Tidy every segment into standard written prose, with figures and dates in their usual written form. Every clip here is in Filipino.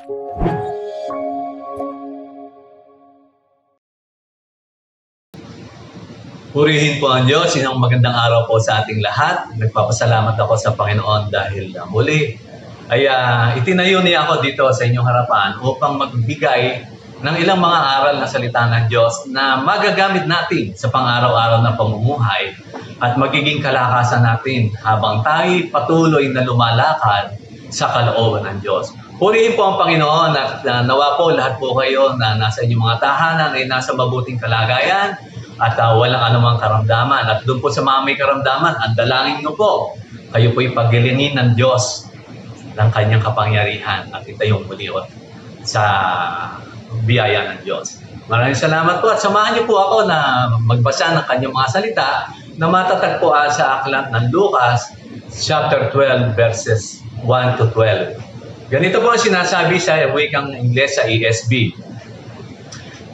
Purihin po ang Diyos. Isang magandang araw po sa ating lahat. Nagpapasalamat ako sa Panginoon dahil muli ay itinayo niya ako dito sa inyong harapan upang magbigay ng ilang mga aral na salita ng Diyos na magagamit natin sa pang-araw-araw na pamumuhay at magiging kalakasan natin habang tayo patuloy na lumalakad sa kalooban ng Diyos. Purihin po ang Panginoon at nawa po lahat po kayo na nasa inyong mga tahanan ay nasa mabuting kalagayan at walang anumang karamdaman. At doon po sa mga may karamdaman, ang dalangin nyo po, kayo po'y pagilingin ng Diyos ng kanyang kapangyarihan at itayong muli sa biyaya ng Diyos. Maraming salamat po at samahan niyo po ako na magbasa ng kanyang mga salita na matatagpuan sa aklat ng Lucas chapter 12 verses 1 to 12. Ganito po ang sinasabi sa wikang Ingles sa ESV.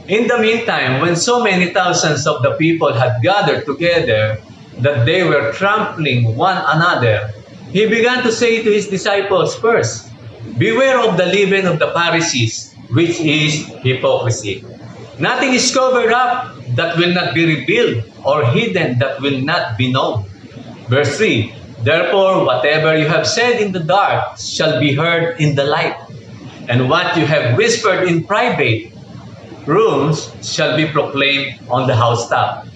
In the meantime, when so many thousands of the people had gathered together that they were trampling one another, he began to say to his disciples first, "Beware of the leaven of the Pharisees, which is hypocrisy. Nothing is covered up that will not be revealed, or hidden that will not be known." Verse 3, "Therefore, whatever you have said in the dark shall be heard in the light, and what you have whispered in private rooms shall be proclaimed on the housetop.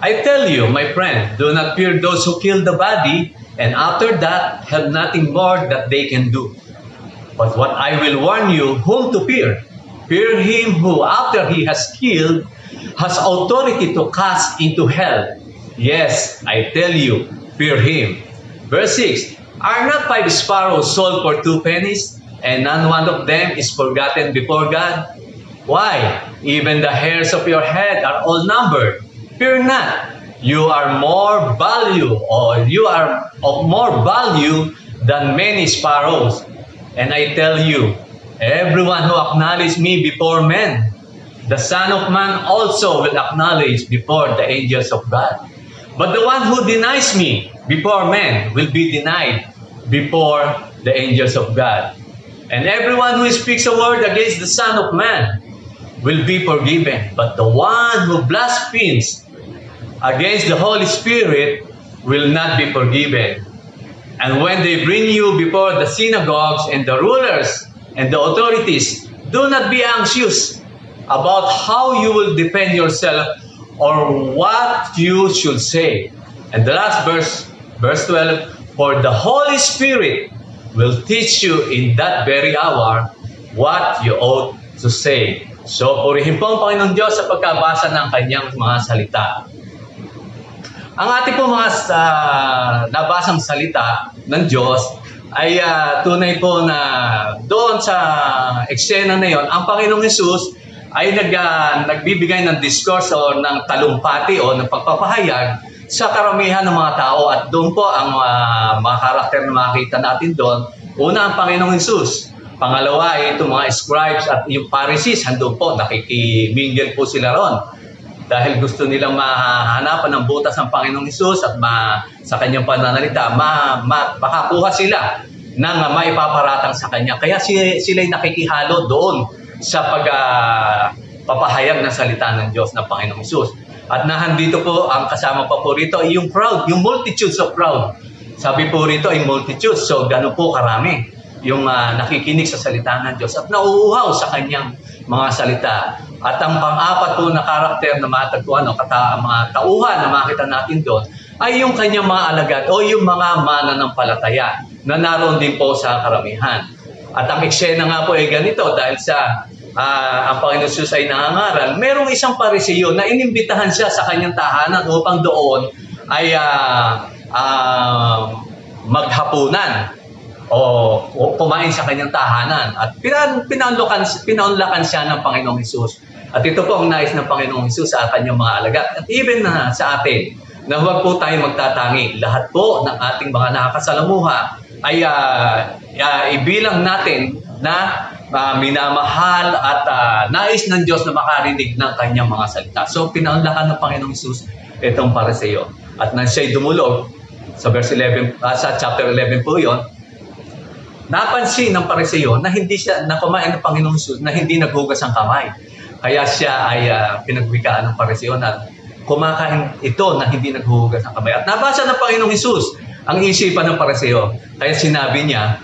I tell you, my friend, do not fear those who kill the body, and after that have nothing more that they can do. But what I will warn you whom to fear. Fear him who, after he has killed, has authority to cast into hell. Yes, I tell you, fear him." Verse 6, "Are not 5 sparrows sold for 2 pennies, and not one of them is forgotten before God? Why, even the hairs of your head are all numbered. Fear not, you are more value, or you are of more value than many sparrows. And I tell you, everyone who acknowledges me before men, the Son of Man also will acknowledge before the angels of God. But the one who denies me before men will be denied before the angels of God. And everyone who speaks a word against the Son of Man will be forgiven. But the one who blasphemes against the Holy Spirit will not be forgiven. And when they bring you before the synagogues and the rulers and the authorities, do not be anxious about how you will defend yourself or what you should say." And the last verse 12, "For the Holy Spirit will teach you in that very hour what you ought to say." So, purihin po ang Panginoong Diyos sa pagkabasa ng kanyang mga salita. Ang ating po mga nabasang salita ng Diyos ay tunay po na doon sa eksena na yon, ang Panginoong Hesus ay nagbibigay ng discourse o ng talumpati o ng pagpapahayag sa karamihan ng mga tao. At doon po ang mga karakter na makikita natin doon. Una, ang Panginoong Hesus. Pangalawa ay itong mga scribes at yung Pharisees, handun po, nakikimingle po sila ron. Dahil gusto nilang mahanapan ng butas ng Panginoong Hesus at sa kanyang pananalita, makakuha sila ng maipaparatang sa kanya. Kaya sila'y nakikihalo doon sa pagpapahayag ng salita ng Diyos ng Panginoong Hesus. At nahandito po, ang kasama pa po rito ay yung crowd, yung multitudes of crowd. Sabi po rito ay multitudes, so gano'n po karami yung nakikinig sa salita ng Diyos at nauuhaw sa kanyang mga salita. At ang pang-apat po na karakter na matagpuan o mga tauhan na makita natin doon ay yung kanyang mga alagad o yung mga mananampalataya na naroon din po sa karamihan. At ang eksena nga po ay ganito dahil sa ang Panginoon Jesus ay nangangaral, merong isang Pariseo na inimbitahan siya sa kanyang tahanan upang doon ay maghapunan o kumain sa kanyang tahanan. At pinaunlakan siya ng Panginoong Hesus. At ito po ang nais ng Panginoong Hesus sa kanyang mga alagad. At even sa atin, na huwag po tayo magtatangi. Lahat po ng ating mga nakakasalamuha ay ibilang natin na minamahal at nais ng Diyos na makarinig ng kanyang mga salita. So, pinaunlakan ng Panginoong Hesus itong Pariseo. At nang siya'y dumulog, sa verse 11, sa chapter 11 po yon, napansin ng Pariseo na hindi siya na kumain ng Panginoong Hesus na hindi naghugas ang kamay. Kaya siya ay pinagwikaan ng Pariseo na kumakain ito na hindi naghuhugas ng kamay. At nabasa ng Panginoong Hesus ang isipan ng Pariseo. Kaya sinabi niya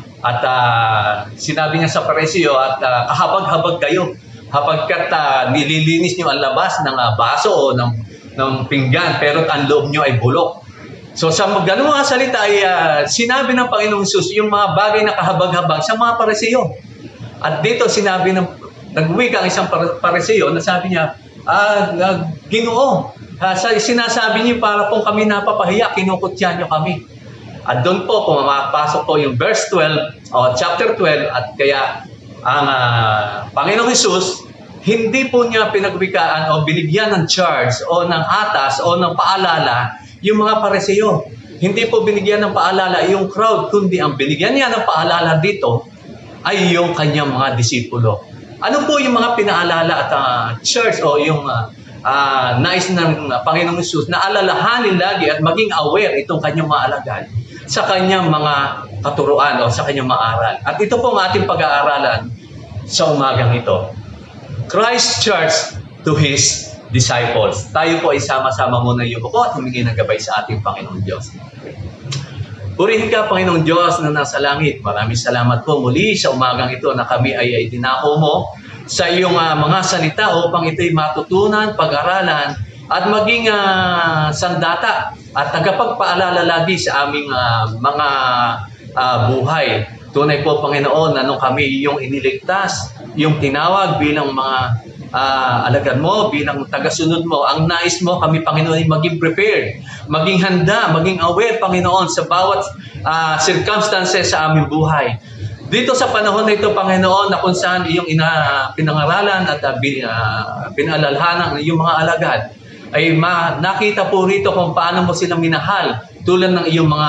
sa Pariseo at kahabag-habag kayo hapagkat nililinis niyo ang labas ng baso o ng pinggan pero ang loob niyo ay bulok. So sa ganung mga salita ay sinabi ng Panginoong Hesus yung mga bagay na kahabag-habag sa mga Pariseo. At dito sinabi nagwika ang isang Pariseo na sabi niya, Ginoo, sinasabi niyo para pong kami napapahiya, kinukutya niyo kami. At doon po, kung mapasok po yung verse 12 o chapter 12, at kaya ang Panginoong Hesus, hindi po niya pinagwikaan o binigyan ng charge o ng atas o ng paalala yung mga Pariseo. Hindi po binigyan ng paalala yung crowd, kundi ang binigyan niya ng paalala dito ay yung kanyang mga disipulo. Ano po yung mga pinaalala at church o yung nais ng Panginoong Hesus na alalahanin lagi at maging aware itong kanyang mga alagad sa kanyang mga katuruan o sa kanyang mga aral. At ito po ang ating pag-aaralan sa umagang ito. Christ Church to His disciples. Tayo po ay sama-sama muna yung buko at humingi ng gabay sa ating Panginoong Diyos. Purihin ka, Panginoong Diyos na nasa langit. Maraming salamat po muli sa umagang ito na kami ay dinako mo sa iyong mga salita upang ito'y matutunan, pag-aralan at maging sandata at tagapagpaalala lagi sa aming mga buhay. Tunay po, Panginoon, na nung kami yung iniligtas, yung tinawag bilang mga alagad mo, bilang tagasunod mo, ang nais mo kami, Panginoon, ay maging prepared, maging handa, maging aware, Panginoon, sa bawat circumstances sa aming buhay. Dito sa panahon na ito, Panginoon, na kung saan iyong pinangaralan at pinalalhanan yung mga alagad, ay nakita po rito kung paano mo silang minahal tulad ng iyong mga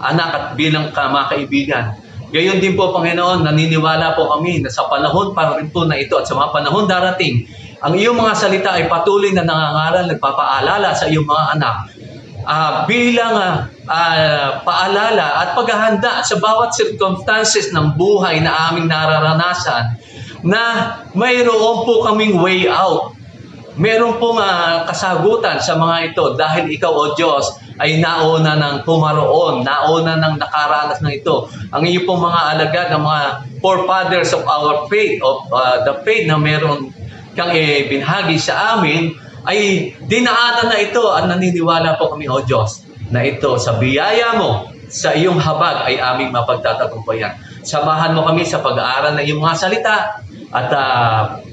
anak at bilang mga kaibigan. Gayon din po, Panginoon, naniniwala po kami na sa panahon pa rin po na ito at sa mga panahon darating, ang iyong mga salita ay patuloy na nangangaral, nagpapaalala sa iyong mga anak bilang paalala at paghahanda sa bawat circumstances ng buhay na aming nararanasan na mayroon po kaming way out. Meron pong kasagutan sa mga ito dahil ikaw, O Diyos, ay nauna ng pumaroon, nauna ng nakaranas ng ito. Ang iyo pong mga alagad, ang mga forefathers of our faith, of the faith na meron kang binahagi sa amin, ay dinaanan na ito at naniniwala po kami, O Diyos, na ito sa biyaya mo, sa iyong habag ay aming mapagtatagumpayan. Samahan mo kami sa pag-aaral ng iyong mga salita at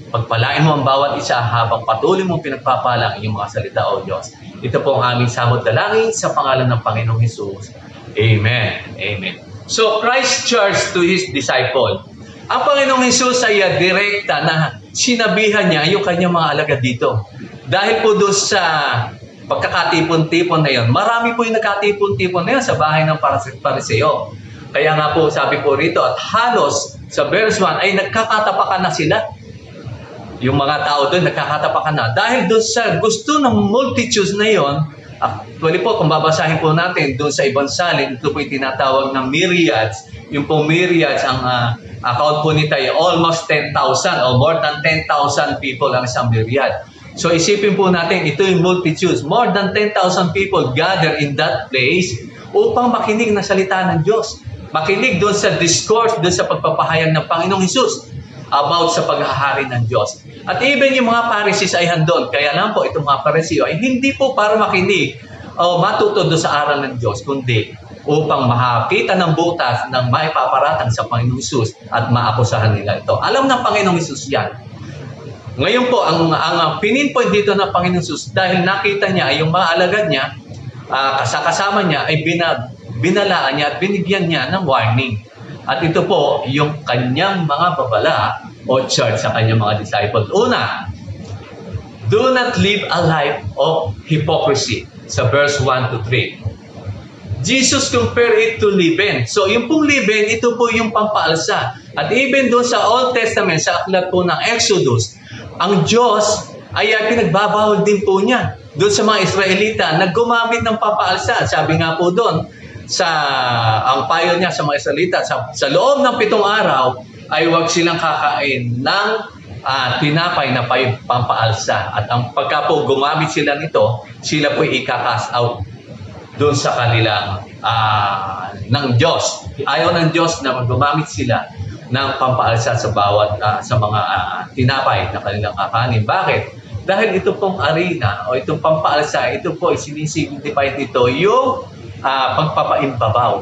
pagpalain mo ang bawat isa habang patuloy mong pinagpapala ang iyong mga salita, O Diyos. Ito po ang aming samot dalangin sa pangalan ng Panginoong Hesus. Amen. Amen. So, Christ Church to His disciple. Ang Panginoong Hesus ay direkta na sinabihan niya yung kanyang mga alagad dito. Dahil po doon sa pagkakatipon-tipon na yun, marami po yung nakatipon-tipon na yun sa bahay ng Pariseo. Kaya nga po, sabi po rito, at halos sa verse 1 ay nagkakatapakan na sila. Yung mga tao doon nagkakatapakan na. Dahil doon sa gusto ng multitudes na yon, actually po, kung babasahin po natin doon sa ibang salin, ito po yung tinatawag ng myriads. Yung po myriads, ang account po nito ay almost 10,000 o more than 10,000 people ang isang myriad. So isipin po natin, ito yung multitudes. More than 10,000 people gather in that place upang makinig na salita ng Diyos. Makinig doon sa discourse, doon sa pagpapahayag ng Panginoong Hesus about sa paghahari ng Diyos. At even yung mga Pharisees ay handon. Kaya lang po, itong mga Pariseo ay hindi po para makinig o matuto doon sa aral ng Diyos, kundi upang makakita ng butas ng maipaparatang sa Panginoong Hesus at maakusahan nila ito. Alam ng Panginoong Hesus yan. Ngayon po, ang pininpoint dito ng Panginoong Hesus, dahil nakita niya ay yung mga alagad niya, kasama niya ay binalaan niya at binigyan niya ng warning. At ito po yung kanyang mga babala o charge sa kanyang mga disciples. Una, do not live a life of hypocrisy sa verse 1 to 3. Jesus compared it to leaven. So yung pong leaven, ito po yung pampaalsa. At even doon sa Old Testament, sa aklat po ng Exodus, ang Diyos ay pinagbabawal din po niya. Doon sa mga Israelita, naggumamit ng pampaalsa. Sabi nga po doon, sa ang payo niya sa mga salita sa loob ng 7 araw ay huwag silang kakain ng tinapay na pampaalsa. At ang pagka po gumamit sila nito, sila po ika-cast out doon sa kanilang ng Diyos. Ayaw ng Diyos na gumamit sila ng pampaalsa sa bawat sa mga tinapay na kanilang kakanin. Bakit? Dahil ito pong arena o itong pampaalsa, ito po sinisignify nito yung pagpapaimbabaw.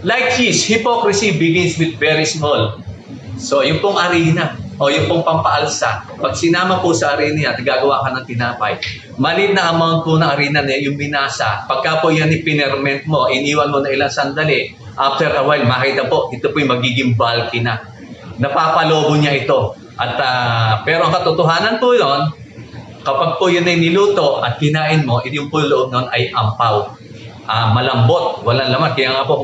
Like his, hypocrisy begins with very small. So, yung pong arena o yung pong pampaalsa, pag sinama po sa arena at gagawa ka ng tinapay, maliit na amount po ng arena na yung binasa, pagka po yan ipinerment mo, iniwan mo na ilang sandali, after a while, makita po, ito po yung magiging bulky na. Napapalobo niya ito. At, pero ang katotohanan po yun, kapag po yun ay niluto at kinain mo, yung po loob nun ay ampaw. Malambot, walang laman. Kaya nga po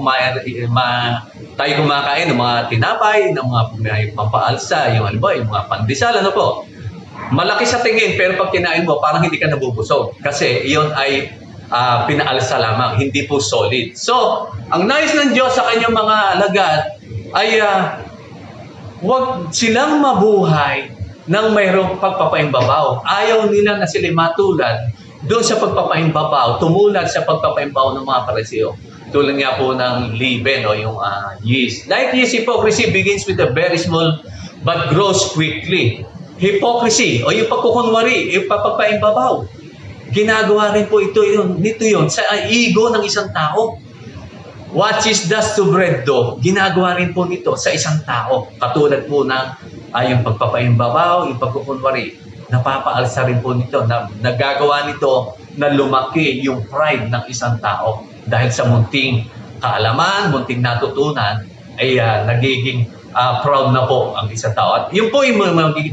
tayo kumakain ng mga tinapay, ng mga pampaalsa, yung mga pandesal, ano po. Malaki sa tingin, pero pag kinain mo, parang hindi ka nabubusog. Kasi iyon ay pinaalsa lamang, hindi po solid. So, ang nais ng Diyos sa kanyang mga alagad ay huwag silang mabuhay ng mayroong pagpapaimbabaw. Ayaw nila na sila matulad doon sa pagpapaimbabaw, tumulad sa pagpapaimbaw ng mga Pariseo. Tulad nga po ng leaven o yung yeast. Like yeast, hypocrisy begins with a very small but grows quickly. Hypocrisy o yung pagkukunwari, yung pagpapaimbabaw. Ginagawa rin po nito yun sa ego ng isang tao. What is dust to bread dough? Ginagawa rin po nito sa isang tao. Katulad po ng yung pagpapaimbabaw, yung pagkukunwari. Napapaalsa rin po nito, nagagawa nito na lumaki yung pride ng isang tao. Dahil sa munting kaalaman, munting natutunan, ay nagiging proud na po ang isang tao. At yun po yung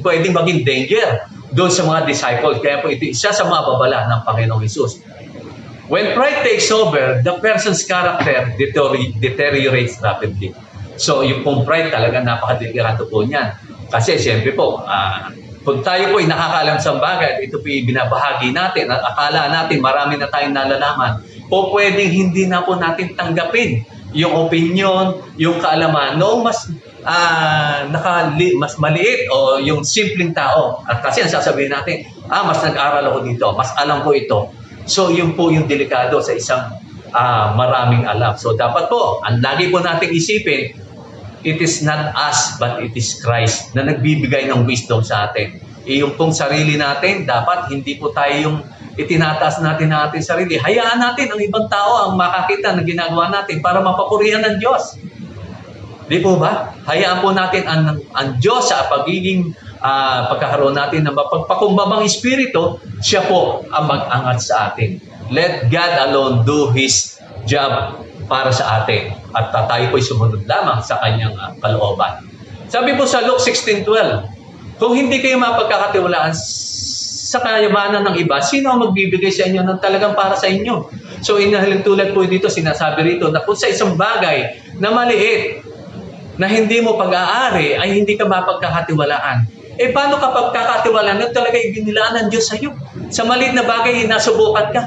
pwedeng maging danger doon sa mga disciples. Kaya po ito isa sa mga babala ng Panginoong Hesus. When pride takes over, the person's character deteriorates rapidly. So yung pong pride talaga napaka-delikado po niyan. Kasi siyempre po, kung tayo po ay nakakaalam sa bagay, ito po binabahagi natin, at akala natin marami na tayong nalalaman, po pwedeng hindi na po natin tanggapin yung opinion, yung kaalaman noong mas maliit o yung simpleng tao. At kasi ang sasabihin natin, mas nag-aral ako dito, mas alam ko ito. So yun po yung delikado sa isang maraming alam. So dapat po, ang lagi po nating isipin, it is not us, but it is Christ na nagbibigay ng wisdom sa atin. Yung pong sarili natin, dapat hindi po tayo yung itinataas natin ng ating sarili. Hayaan natin ang ibang tao ang makakita na ginagawa natin para mapapurihan ng Diyos. Di po ba? Hayaan po natin ang Diyos sa pagiging pagkakaroon natin ng mapagpakumbabang espiritu, siya po ang mag-angat sa atin. Let God alone do His job para sa atin. At tayo po'y sumunod lamang sa kanyang kalooban. Sabi po sa Luke 16:12, kung hindi kayo mapagkakatiwalaan sa kayamanan ng iba, sino ang magbibigay sa inyo ng talagang para sa inyo? So tulad po dito, sinasabi rito na kung sa isang bagay na maliit, na hindi mo pag-aari, ay hindi ka mapagkakatiwalaan. Paano kapag kakatiwalaan na talaga ibinilaan ng Diyos sa iyo? Sa maliit na bagay, nasubukan ka.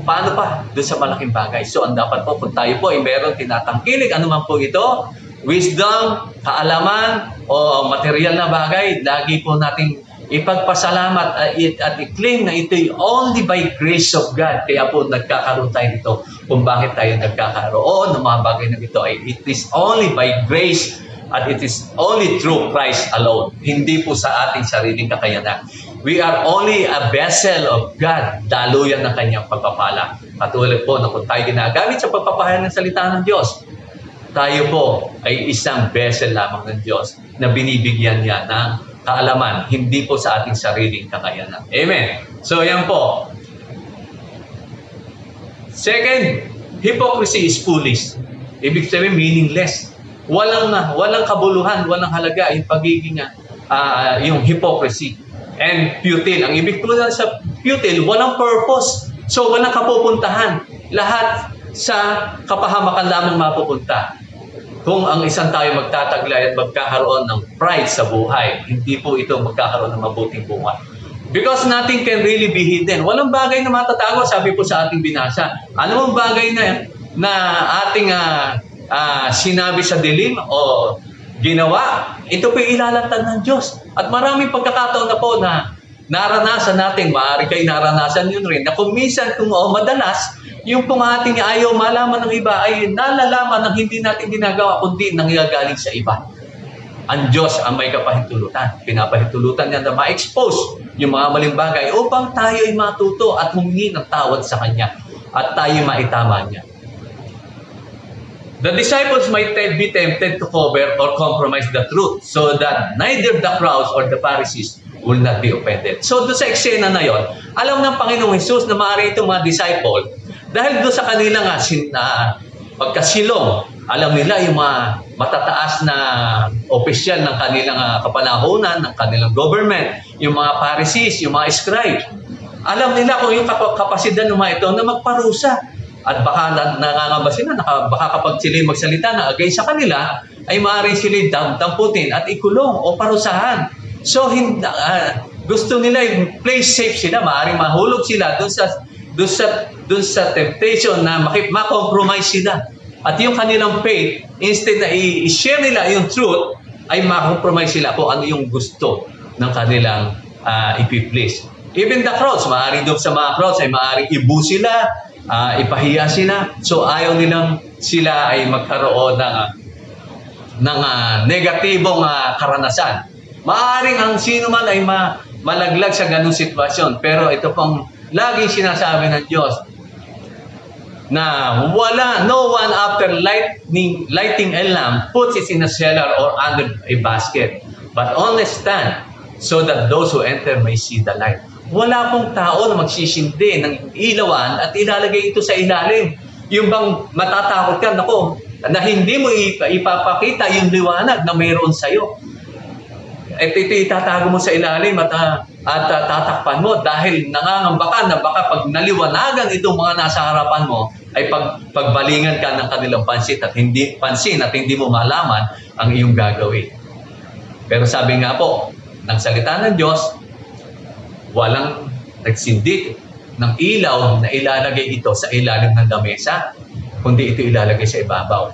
Paano pa doon sa malaking bagay? So, ang dapat po, kung tayo po ay meron tinatangkilik, ano man po ito, wisdom, kaalaman, o material na bagay, lagi po nating ipagpasalamat at i-claim na ito'y only by grace of God. Kaya po nagkakaroon tayo nito kung bakit tayo nagkakaroon ng mga bagay na ito. It is only by grace at it is only through Christ alone. Hindi po sa ating sariling kakayanan. We are only a vessel of God, daluyan ng kanyang pagpapala. Katulad po na kung tayo ginagamit sa pagpapahayag ng salita ng Diyos, tayo po ay isang vessel lamang ng Diyos na binibigyan niya ng kaalaman, hindi po sa ating sariling kakayanan. Amen. So yan po. Second, hypocrisy is foolish. Ibig sabihin, meaningless. Walang kabuluhan, walang halaga yung pagiging yung hypocrisy. And futile. Ang ibig po sa futile, walang purpose. So, walang kapupuntahan. Lahat sa kapahamakan lamang mapupunta. Kung ang isang tayo magtataglay at magkakaroon ng pride sa buhay, hindi po ito magkakaroon ng mabuting bunga. Because nothing can really be hidden. Walang bagay na matatago, sabi po sa ating binasa. Ano ang bagay na ating sinabi sa dilim o ginawa, ito po ilalantad ng Diyos. At maraming pagkakataon na po na naranasan natin, maaari kayo naranasan yun rin, na kung minsan, madalas, yung pong ating ayaw malaman ng iba ay nalalaman ng hindi natin ginagawa, kundi nangyagaling sa iba. Ang Diyos ang may kapahintulutan. Pinapahintulutan niya na ma-expose yung mga maling bagay upang tayo ay matuto at humingi ng tawad sa Kanya at tayo maitama niya. The disciples might be tempted to cover or compromise the truth so that neither the crowds or the Pharisees will not be offended. So doon sa eksena na yon, alam ng Panginoong Hesus na maaari itong mga disciple, dahil doon sa kanilang pagkasilong, alam nila yung mga matataas na opisyal ng kanilang kapanahunan, ng kanilang government, yung mga Pharisees, yung mga scribe. Alam nila kung yung kapasidad ng mga ito na magparusa. At baka nangangamba sila, baka kapag sila magsalita na against sa kanila, ay maaari sila damputin at ikulong o parusahan. So, gusto nila yung play safe sila, maaaring mahulog sila doon sa temptation na makompromise sila. At yung kanilang faith, instead na i-share nila yung truth, ay makompromise sila kung ano yung gusto ng kanilang ipiplease. Even the crowds, maaaring doon sa mga crowds ay maaaring ibu sila, ipahiya sila. So ayaw nilang sila ay magkaroon ng negatibong karanasan. Maaaring ang sino man ay malaglag sa ganung sitwasyon. Pero ito pong laging sinasabi ng Diyos na no one after lighting a lamp puts it in a cellar or under a basket, but only stand so that those who enter may see the light. Wala pong tao na magsisindi ng ilawan at ilalagay ito sa ilalim. Yung bang matatakot ka, na hindi mo ipapakita yung liwanag na mayroon sa'yo. Ito itatago mo sa ilalim at tatakpan mo dahil nangangamba ka na baka pag naliwanagan itong mga nasa harapan mo ay pagbalingan ka ng kanilang pansin at hindi mo malaman ang iyong gagawin. Pero sabi nga po, ng salita ng Diyos, walang nagsindi ng ilaw na ilalagay ito sa ilalim ng lamesa, kundi ito ilalagay sa ibabaw.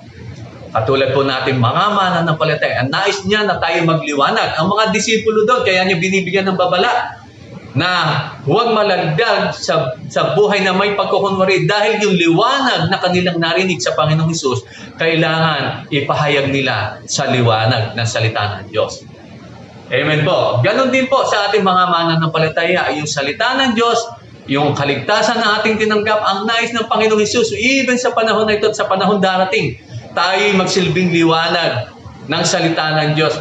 Katulad po natin mga mananampalataya, ang nais niya na tayo magliwanag. Ang mga disipulo doon, kaya niya binibigyan ng babala na huwag malagdag sa buhay na may pagkukunwari dahil yung liwanag na kanilang narinig sa Panginoong Hesus, kailangan ipahayag nila sa liwanag ng salita ng Diyos. Amen po. Ganon din po sa ating mga mananampalataya, yung salita ng Diyos, yung kaligtasan na ating tinanggap, ang nais ng Panginoong Hesus, even sa panahon na ito at sa panahon darating, tayo magsilbing liwanag ng salita ng Diyos.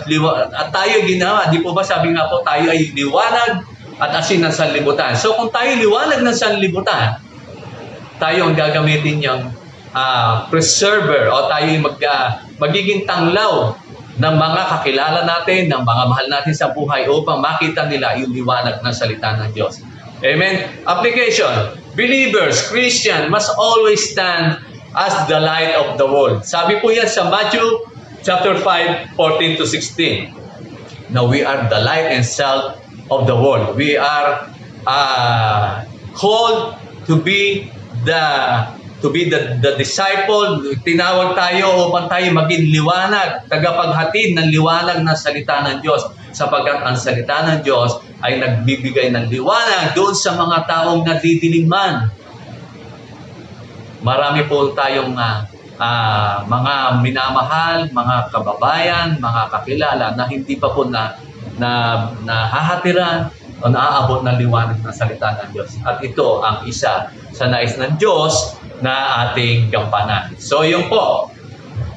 At tayo ginawa, di po ba sabi nga po, tayo ay liwanag at asin ng sanlibutan. So kung tayo liwanag ng sanlibutan, tayo ang gagamitin niyang preserver o tayo magiging tanglaw ng mga kakilala natin, ng mga mahal natin sa buhay upang makita nila yung liwanag ng salita ng Diyos. Amen? Application. Believers, Christian, must always stand as the light of the world. Sabi po yan sa Matthew chapter 5, 14 to 16. Now we are the light and salt of the world. We are called to be the disciple. Tinawag tayo upang tayo maging liwanag, tagapaghatid ng liwanag na salita ng Diyos, sapagkat ang salita ng Diyos ay nagbibigay ng liwanag doon sa mga taong nadidiliman. Marami po tayong mga minamahal, mga kababayan, mga kakilala na hindi pa po nahahatiran o naaabot ng liwanag ng salita ng Diyos. At ito ang isa sa nais ng Diyos na ating gampanan. So yun po,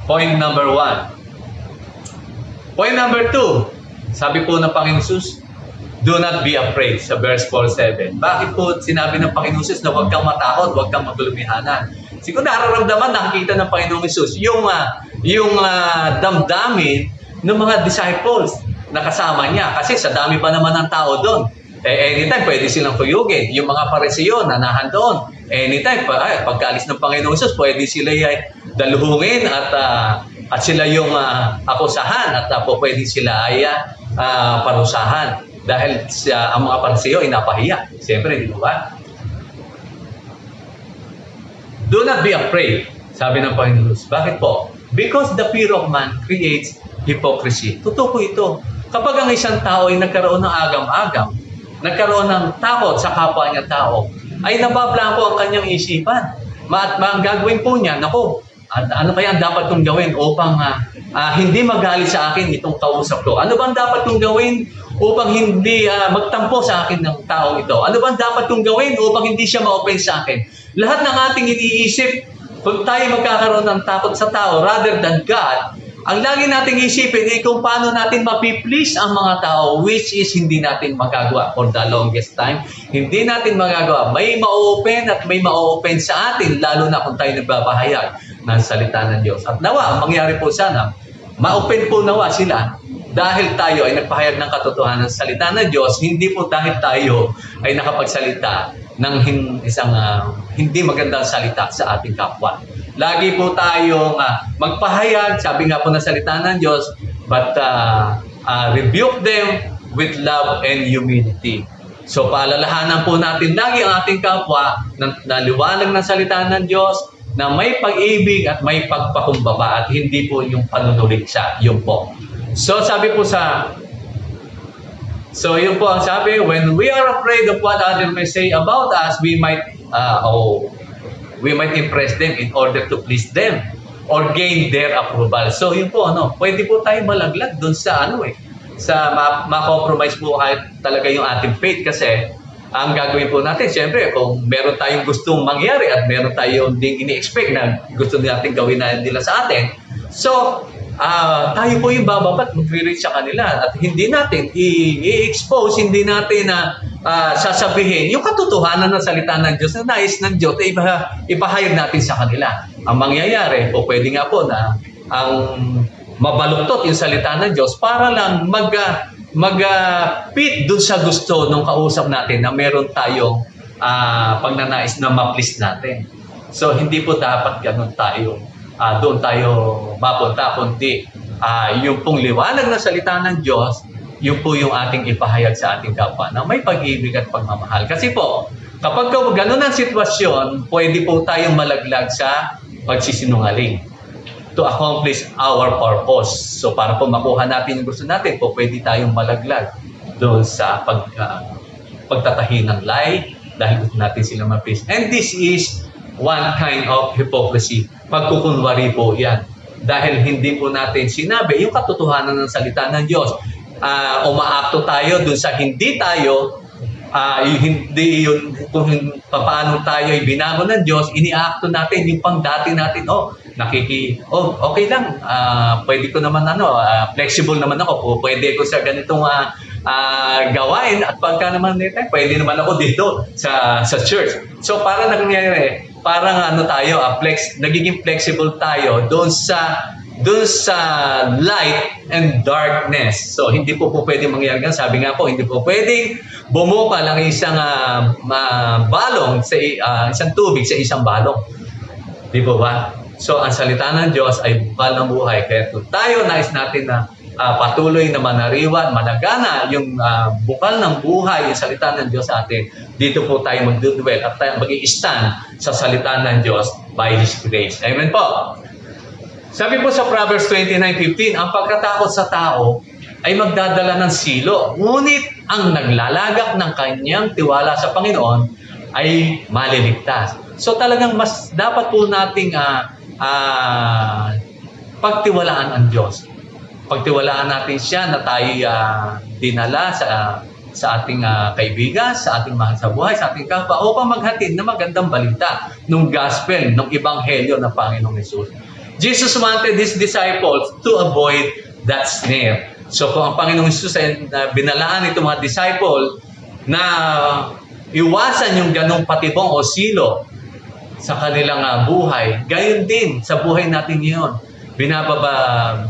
point number 1. Point number 2, sabi po ng Panginoon Hesus, do not be afraid sa verse 4:7. Bakit po sinabi ng Panginoon Hesus na huwag kang matakot, huwag kang maglumihanan? Siguro nararamdaman, nakikita ng Panginoong Hesus yung damdamin ng mga disciples na kasama niya. Kasi sa dami pa naman ng tao doon. Anytime pwede silang kuyugin. Yung mga Pariseo na nahandoon. Anytime, pagkaalis ng Panginoong Hesus, pwede sila daluhungin at sila yung akusahan at pwede sila ay parusahan. Dahil ang mga Pariseo ay napahiya. Siyempre, di ba? Do not be afraid, sabi ng Panginoon. Bakit po? Because the fear of man creates hypocrisy. Totoo po ito. Kapag ang isang tao ay nagkaroon ng agam-agam, nagkaroon ng takot sa kapwa niya tao, ay nabablanko ang kanyang isipan. Ang gagawin po niya, ano kaya ang dapat kong gawin upang hindi magalit sa akin itong kausap ko? Ano bang dapat kong gawin upang hindi magtampo sa akin ng taong ito? Ano bang dapat kong gawin upang hindi siya ma-open sa akin? Lahat ng ating iniisip, kung tayo magkakaroon ng takot sa tao rather than God, ang lagi nating isipin ay kung paano natin mapiplease ang mga tao, which is hindi natin magagawa for the longest time. Hindi natin magagawa. May ma-open at may ma-open sa atin, lalo na kung tayo nagbabahayag ng salita ng Diyos. At nawa, ang mangyari po sana, ma-open po nawa sila dahil tayo ay nagpahayag ng katotohanan ng salita ng Diyos, hindi po dahil tayo ay nakapagsalita ng isang hindi magandang salita sa ating kapwa. Lagi po tayong magpahayag, sabi nga po ng salita ng Diyos, but rebuke them with love and humility. So paalalahanan po natin lagi ang ating kapwa na liwanag ng salita ng Diyos, na may pag-ibig at may pagpakumbaba at hindi po yung panunuliksa, yun po. So sabi po yun po ang sabi, when we are afraid of what others may say about us, we might impress them in order to please them or gain their approval. So yun po, pwede po tayo malaglag doon sa ma-compromise po kahit talaga yung ating faith, kasi ang gagawin po natin, siyempre, kung meron tayong gustong mangyari at meron tayong ding ini-expect na gusto natin gawin na nila sa atin, so tayo po yung bababat, mag-reach sa kanila at hindi natin i-expose, hindi natin sasabihin yung katotohanan ng salita ng Diyos na nais ng Diyos, ipahayag natin sa kanila. Ang mangyayari po, pwede nga po na ang mabaluktot yung salita ng Diyos para lang mag-fit dun sa gusto ng kausap natin na meron tayong pagnanais na ma-please natin. So hindi po dapat ganun tayo. Doon tayo mapunta, kundi yung pong liwanag na salita ng Diyos, yun po yung ating ipahayag sa ating kapwa na may pag-ibig at pagmamahal. Kasi po, kapag ganun ang sitwasyon, pwede po tayong malaglag sa pagsisinungaling to accomplish our purpose. So para po makuha natin yung gusto natin, po pwede tayong malaglag doon sa pagtatahi ng lie dahil gusto natin sila ma-please. And this is one kind of hypocrisy. Pagkukunwari po yan. Dahil hindi po natin sinabi yung katotohanan ng salita ng Diyos. Umaakto tayo dun sa hindi tayo, hindi yun, kung paano tayo ay binago ng Diyos, iniakto natin yung pang-dati natin. Okay lang, pwede ko naman flexible naman ako, pwede ko sa ganitong gawain at pagka naman pwede naman ako dito sa church. So para nangyayari, parang nagiging flexible tayo doon sa light and darkness. So hindi po pwedeng mangyari ganun. Sabi nga po, hindi po pwedeng bumukal ang isang balong sa isang tubig sa isang balong. Di po ba? So ang salita ng Diyos ay bukal ng buhay. Kaya kung tayo nais natin na patuloy na manariwan, managana yung bukal ng buhay, yung salita ng Diyos sa atin, dito po tayo mag-dwell at tayo mag-i-stand sa salita ng Diyos by His grace. Amen po. Sabi po sa Proverbs 29:15, ang pagkatakot sa tao ay magdadala ng silo, ngunit ang naglalagak ng kanyang tiwala sa Panginoon ay maliligtas. So talagang mas dapat po nating pagtiwalaan ang Diyos. Pagtiwalaan natin siya na tayo dinala sa ating kaibigan, sa ating mahal sa buhay, sa ating kapwa, upang maghatid na magandang balita ng gospel, ng ebanghelyo ng Panginoong Hesus. Jesus wanted His disciples to avoid that snare. So kung ang Panginoong Hesus ay binalaan itong mga disciple na iwasan yung ganong patibong o silo sa kanilang buhay, gayon din sa buhay natin ngayon.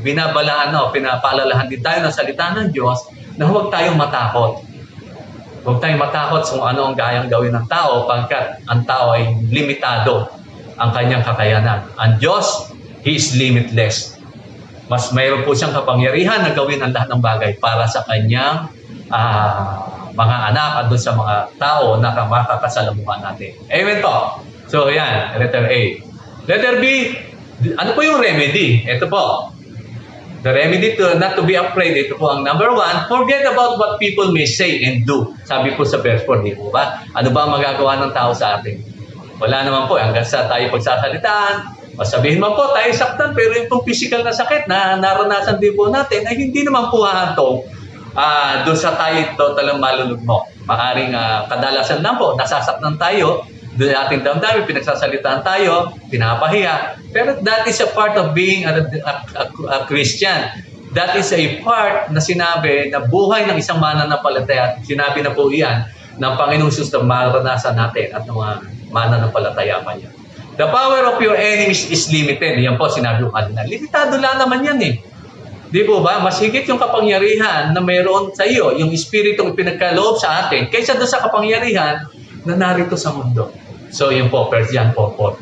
Pinapaalalahan din tayo ng salita ng Diyos na huwag tayong matakot. Huwag tayong matakot kung ano ang gayang gawin ng tao pagkat ang tao ay limitado ang kanyang kakayanan. Ang Diyos, He is limitless. Mas mayroon po siyang kapangyarihan na gawin ang lahat ng bagay para sa kanyang mga anak at doon sa mga tao na makakasalamuhan natin. Amen po. So yan, letter A. Letter B, ano po yung remedy? Ito po. The remedy to not to be afraid, ito po ang number 1, forget about what people may say and do. Sabi po sa verse 4, di po ba? Ano ba ang magagawa ng tao sa atin? Wala naman po, hanggang sa tayo pagsasalitaan, masabihin man po tayo saktan, pero yung pong physical na sakit na naranasan din po natin, ay hindi naman po hahantong doon sa tayo totalang malulugmok. Maaring kadalasan lang po, nasasaktan tayo, doon ating damdamin, pinagsasalitaan tayo, pinapahiya. Pero that is a part of being a Christian. That is a part na sinabi na buhay ng isang mananampalataya. Sinabi na po iyan ng Panginoong Jesus na maranasan natin at ng mga mananampalataya pa niya. The power of your enemies is limited. Yan po, sinabi ko kanina. Limitado lang naman yan eh. Di po ba? Mas higit yung kapangyarihan na mayroon sa iyo, yung espiritong pinagkaloob sa atin, kaysa doon sa kapangyarihan na narito sa mundo. So, yun po, 1 John 4:4.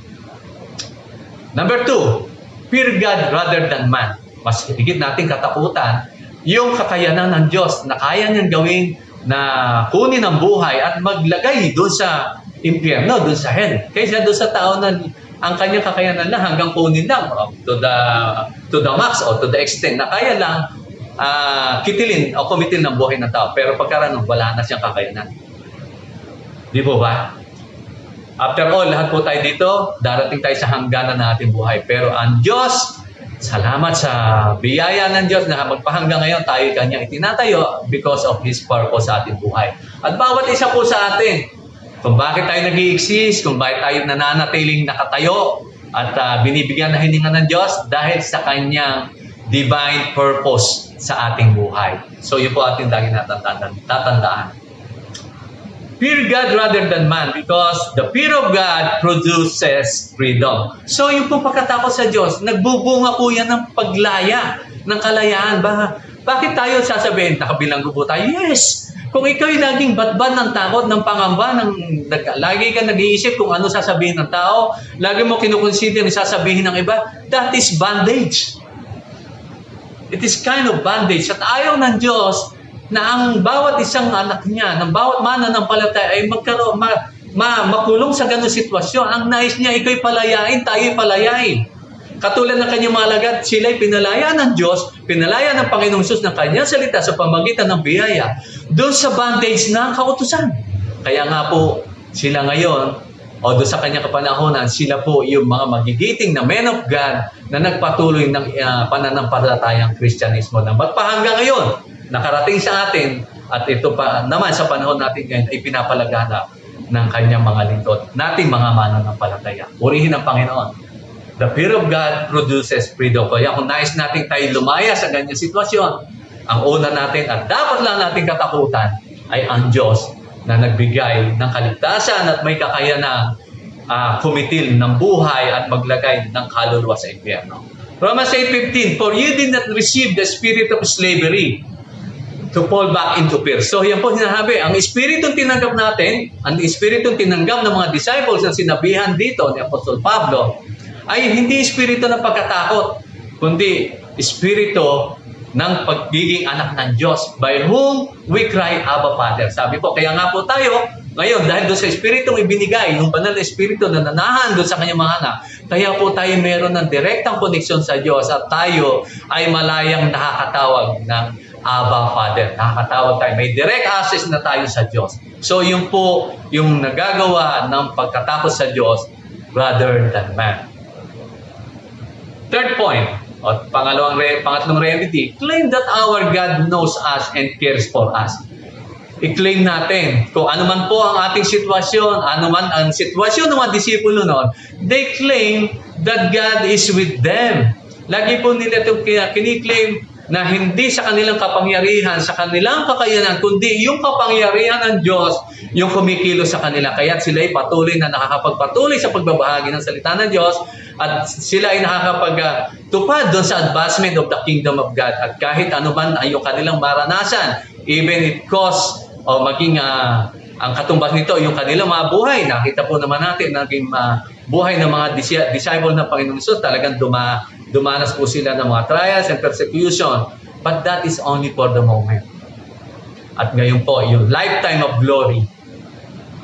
Number 2, fear God rather than man. Mas higit nating katakutan yung kakayanan ng Diyos na kaya niyang gawin na kunin ang buhay at maglagay doon sa impyerno, doon sa hell. Kaysa doon sa tao na ang kanyang kakayanan lang hanggang kunin lang to the max o to the extent na kaya lang kitilin o kumitil ng buhay ng tao. Pero pagkaroon, wala na siyang kakayanan. Di po ba? After all, lahat po tayo dito, darating tayo sa hangganan ng ating buhay. Pero ang Diyos, salamat sa biyaya ng Diyos na magpahanggang ngayon tayo kanyang itinatayo because of His purpose sa ating buhay. At bawat isa po sa atin, kung bakit tayo nag-i-exist, kung bakit tayo nananatiling nakatayo at binibigyan na hininga ng Diyos dahil sa kanyang divine purpose sa ating buhay. So yun po ating lagi tatandaan. Fear God rather than man because the fear of God produces freedom. So yung pong pagkatakot sa Diyos, nagbubunga po yan ng paglaya, ng kalayaan. Bakit tayo sasabihin, nakabilanggo po tayo? Yes! Kung ikaw'y laging batban ng takot, ng pangamba, lagi ka nag-iisip kung ano sasabihin ng tao, lagi mo kinukonsider na sasabihin ng iba, that is bondage. It is kind of bondage. At ayaw ng Diyos na ang bawat isang anak niya, ng bawat mananampalataya ay makulong sa ganung sitwasyon. Ang nais niya, ikaw'y palayain, tayo'y palayain. Katulad ng kanyang mga alagad, sila'y pinalaya ng Diyos, pinalaya ng Panginoong Jesus ng kanyang salita sa pamagitan ng biyaya doon sa bondage ng kautusan. Kaya nga po, sila ngayon, o doon sa kanyang kapanahonan, sila po yung mga magigiting na men of God na nagpatuloy ng pananampalatayang Kristyanismo na magpahanggang ngayon, nakarating sa atin, at ito pa naman sa panahon natin ngayon ay pinapalaganap ng kanyang mga lingkod, nating mga mananampalataya. Purihin ang Panginoon. The fear of God produces freedom. Kaya kung nais natin tayo lumaya sa ganyang sitwasyon, ang una natin at dapat lang natin katakutan ay ang Diyos na nagbigay ng kaligtasan at may kakayanang kumitil ng buhay at maglagay ng kaluluwa sa impyerno. Romans 8:15, for you did not receive the spirit of slavery to fall back into fear. So yan po sinasabi, ang espiritong tinanggap natin, ang espiritong tinanggap ng mga disciples na sinabihan dito ni Apostol Pablo, ay hindi espiritu ng pagkatakot, kundi espiritu ng pagiging anak ng Diyos, by whom we cry, Abba, Father. Sabi po, kaya nga po tayo, ngayon, dahil doon sa espiritong ibinigay, yung banal na espiritu na nanahan doon sa kanyang mga anak, kaya po tayo meron ng direktang koneksyon sa Diyos at tayo ay malayang nakakatawag ng Abba, Father. Nakakatawag tayo. May direct access na tayo sa Diyos. So, yun po yung nagagawa ng pagkatakot sa Diyos rather than man. Third point, o pangatlong remedy, claim that our God knows us and cares for us. I-claim natin kung ano man po ang ating sitwasyon, ano man ang sitwasyon ng mga disipulo noon, they claim that God is with them. Lagi po nila itong kiniklaim na hindi sa kanilang kapangyarihan, sa kanilang kakayanan, kundi yung kapangyarihan ng Diyos yung kumikilo sa kanila. Kaya sila ay patuloy na nakakapagpatuloy sa pagbabahagi ng salita ng Diyos at sila ay nakakapagtupad doon sa advancement of the kingdom of God. At kahit ano man ay yung kanilang maranasan, even it costs o maging ang katumbas nito, yung kanilang mga buhay. Nakita po naman natin naging buhay ng mga disciple ng Panginoong Jesus, talagang dumanas po sila ng mga trials and persecution. But that is only for the moment. At ngayon po, yung lifetime of glory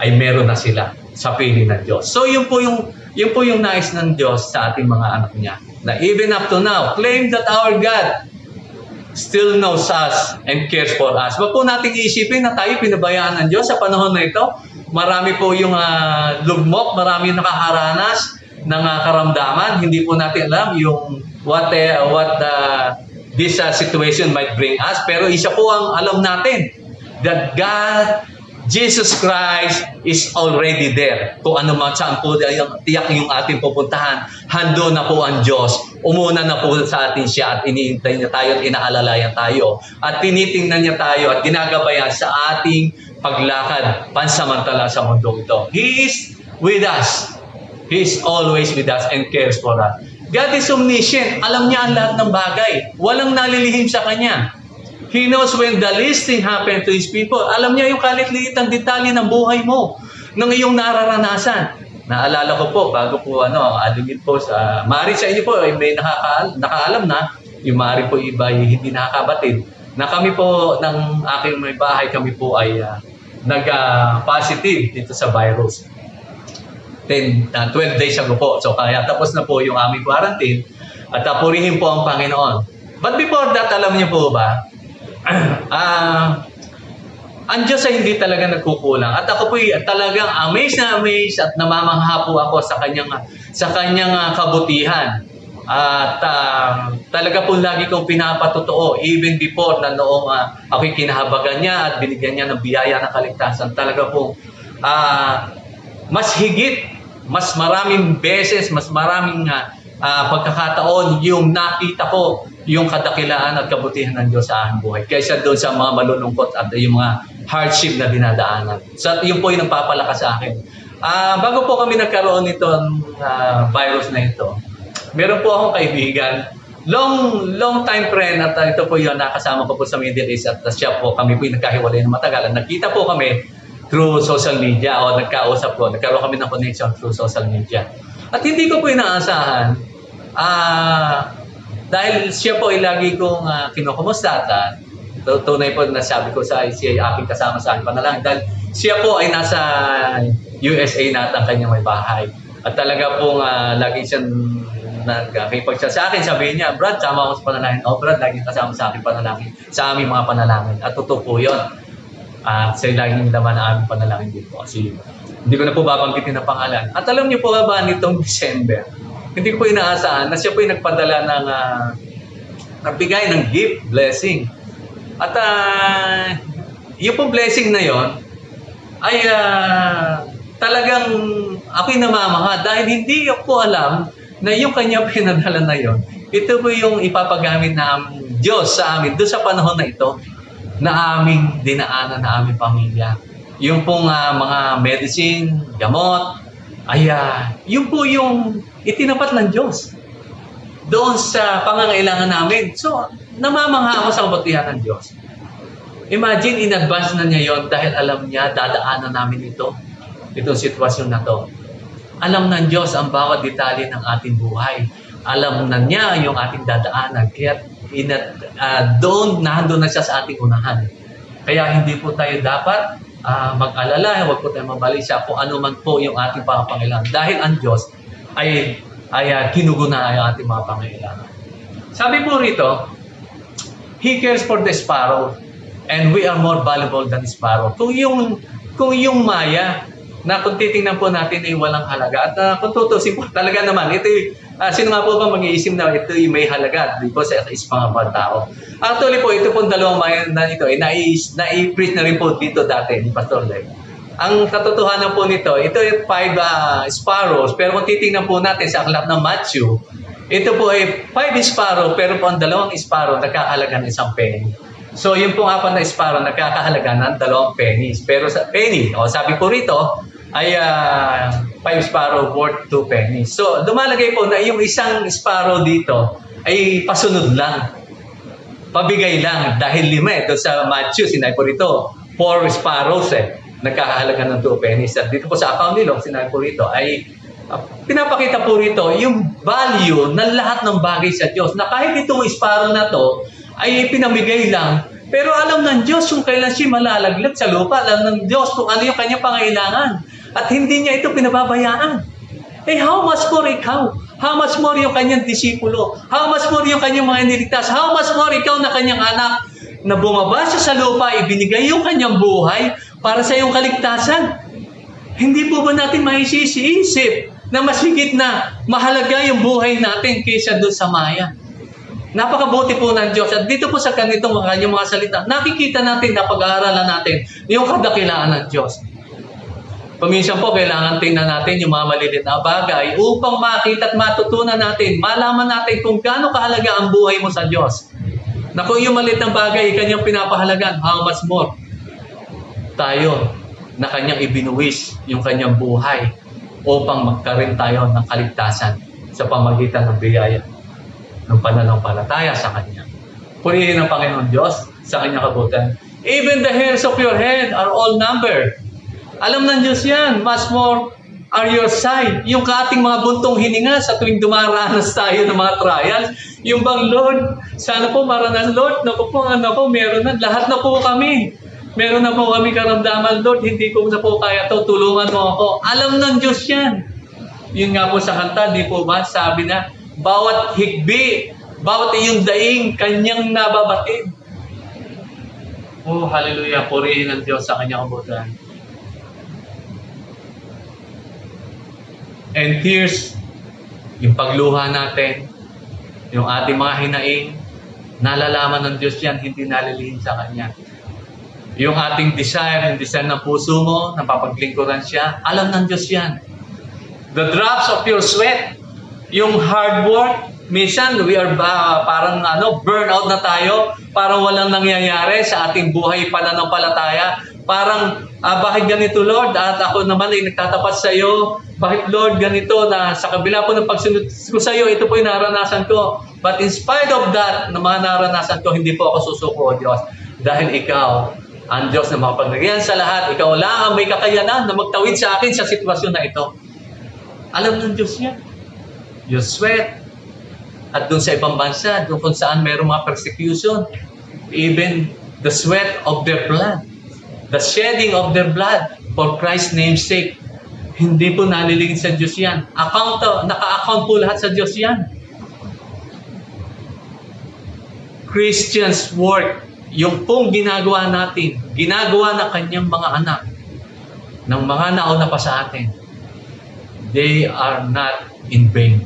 ay meron na sila sa piling ng Diyos. So yun po yung nais ng Diyos sa ating mga anak niya. Na even up to now, claim that our God still knows us and cares for us. Wag po nating iisipin na tayo pinabayaan ng Diyos sa panahon na ito. Marami po yung lugmok, marami nakakaranas ng karamdaman. Hindi po natin alam yung what this situation might bring us. Pero isa po ang alam natin, that God, Jesus Christ is already there. Kung ano man saan po tiyak yung ating pupuntahan, hando na po ang Diyos. Umuna na po sa atin siya at iniintay niya tayo at inaalalayan tayo. At tinitingnan niya tayo at ginagabayan sa ating paglakad pansamantala sa mundo ito. He is with us. He is always with us and cares for us. God is omniscient. Alam niya ang lahat ng bagay. Walang nalilihim sa Kanya. He knows when the least thing happened to His people. Alam niya yung kalit-liit ang detalye ng buhay mo, ng iyong nararanasan. Naalala ko po, bago po alimit po sa, maaari sa inyo po, ay may nakaalam na, yung maaari po iba ay hindi nakakabatid, na kami po ng aking may bahay, kami po ay nag-positive dito sa virus. 12 days ago po. So kaya tapos na po yung aming quarantine at purihin po ang Panginoon. But before that, alam niyo po ba, ang Diyos ay hindi talaga nagkukulang. At ako po talagang amazed at namamangha po ako sa kanyang kabutihan. At talaga po lagi kong pinapatotoo, even before na noong ako'y kinahabagan niya at binigyan niya ng biyaya ng kaligtasan. Talaga po, mas higit, mas maraming beses, mas maraming pagkakataon yung nakita ko yung kadakilaan at kabutihan ng Diyos sa aking buhay kaysa doon sa mga malulungkot at yung mga hardship na dinadaanan. So yun po yung nagpapalakas sa akin. Bago po kami nagkaroon nitong virus na ito, meron po akong kaibigan, long time friend, at ito po yung nakasama ko po sa Middle East at siya po, kami po yung nagkahiwalay ng matagal. Nagkita po kami through social media o nagkausap po, nagkaroon kami ng connection through social media. At hindi ko po inaasahan, dahil siya po ay lagi kong kinukumusta at tunay po na sabi ko siya ay aking kasama sa aking panalangin dahil siya po ay nasa USA na at ang kanyang may bahay. At talaga pong lagi siyang nagkipag siya sa akin, sabihin niya, Brad, sama ako sa panalangin. Oh, Brad, lagi kasama sa aking panalangin, sa aming mga panalangin. At totoo po yun. Siya laging laman na aming panalangin dito. Kasi hindi ko na po babanggitin ang pangalan. At alam niyo po ba nitong December, hindi ko po inaasahan na siya po yung nagpadala ng nagbigay ng gift, blessing. At yung po blessing na yon ay talagang ako'y namamangha dahil hindi ko alam na yung kanya pinadala na yon, ito po yung ipapagamit ng Diyos sa amin doon sa panahon na ito na aming dinaanan na aming pamilya. Yung pong mga medicine, gamot, ay yun po yung itinapat ng Diyos doon sa pangangailangan namin. So, namamangha ako sa kabutihan ng Diyos. Imagine, in advance na niya yon dahil alam niya, dadaanan namin itong sitwasyon na to. Alam ng Diyos ang bawat detalye ng ating buhay. Alam na niya yung ating dadaanan. Kaya nandun na siya sa ating unahan. Kaya hindi po tayo dapat mag-alala, huwag po tayo mabalisa kung ano man po yung ating pangangailangan. Dahil ang Diyos ay kinuguna ang ating mga pangangailangan. Sabi po rito, He cares for the sparrow and we are more valuable than the sparrow. Kung yung maya na kung titingnan po natin ay walang halaga. At kung tutusin po, talaga naman, ito sino nga po ba mag-iisip na ito may halaga di po sa isang mga tao. Actually po, ito pong dalawang maya na ito ay nai-preach na rin po dito dati ni Pastor Lev. Ang katotohanan po nito, ito ay 5 sparrows, pero kung titingnan po natin sa aklat ng Matthew, ito po ay 5 sparrow, pero po ang 2 sparrow nagkakahalaga ng 1 penny. So, yung pong 4 na sparrow nagkakahalaga ng 2 pennies. Pero sa penny, sabi po rito, ay 5 sparrow worth 2 pennies. So, dumalagay po na yung isang sparrow dito ay pasunod lang. Pabigay lang. Dahil 5 ito sa Matthew, sinabi po rito, 4 sparrows nagkakahalaga ng 2 pennies. At dito po sa account nilo, sinabi po rito, ay pinapakita po rito yung value ng lahat ng bagay sa Diyos. Na kahit itong sparrow na to, ay pinamigay lang Pero alam ng Diyos kung kailan siya malalaglag sa lupa. Alam ng Diyos kung ano yung kanyang pangailangan. At hindi niya ito pinababayaan. How much more ikaw? How much more yung kanyang disipulo? How much more yung kanyang mga niligtas? How much more ikaw na kanyang anak na bumaba siya sa lupa, ibinigay yung kanyang buhay para sa iyong kaligtasan? Hindi po ba natin maisisip na mas higit na mahalaga yung buhay natin kaysa doon sa maya? Napakabuti po ng Diyos. At dito po sa ganitong kanyang mga salita, nakikita natin na pag-aaralan natin yung kadakilaan ng Diyos. Paminsan po, kailangan tingnan natin yung mga maliliit na bagay upang makita at matutunan natin, malaman natin kung gaano kahalaga ang buhay mo sa Diyos. Na kung yung maliit na bagay, kanyang pinapahalagan, how much more tayo na kanyang ibinuwis yung kanyang buhay upang magkaroon tayo ng kaligtasan sa pamagitan ng biyaya ng pananampalataya sa Kanya. Purihin ang Panginoon Diyos sa Kanyang kabutan. Even the hairs of your head are all numbered. Alam ng Diyos yan. Much more are your side. Yung ating mga buntong hininga sa tuwing dumaranas tayo ng mga trials. Yung bang, Lord, sana po maranas, Lord, naku po, meron na. Lahat na po kami. Meron na po kami karamdaman, Lord, hindi ko na po kaya to, tulungan mo ako. Alam ng Diyos yan. Yun nga po sa kanta, di po ba? Sabi na, bawat higbi, bawat iyong daing, kanyang nababatid. Oh, hallelujah. Purihin ang Diyos sa kanyang kabutan. And tears, yung pagluha natin, yung ating mga hinaing, nalalaman ng Diyos yan, hindi nalilihim sa Kanya. Yung ating desire, yung desire ng puso mo, napapaglingkuran siya, alam ng Diyos yan. The drops of your sweat, yung hard work, minsan we are parang burn out na tayo, parang walang nangyayari sa ating buhay pananampalataya. Parang, bakit ganito, Lord? At ako naman ay nagtatapat sa iyo. Bakit, Lord, ganito na sa kabila po ng pagsunod ko sa iyo, ito po yung naranasan ko. But in spite of that, na mga naranasan ko, hindi po ako susuko, O Diyos. Dahil ikaw, ang Diyos na makapaglagyan sa lahat, ikaw lang ang may kakayanan na magtawid sa akin sa sitwasyon na ito. Alam ng Diyos yan. Your sweat. At doon sa ibang bansa, doon kung saan mayroong mga persecution, even the sweat of their blood, the shedding of their blood for Christ's name's sake, hindi po nalilingin sa Diyos yan. Naka-account po lahat sa Diyos yan. Christians work, yung pong ginagawa natin, ginagawa ng kanyang mga anak, ng mga nauna pa sa atin, they are not in vain.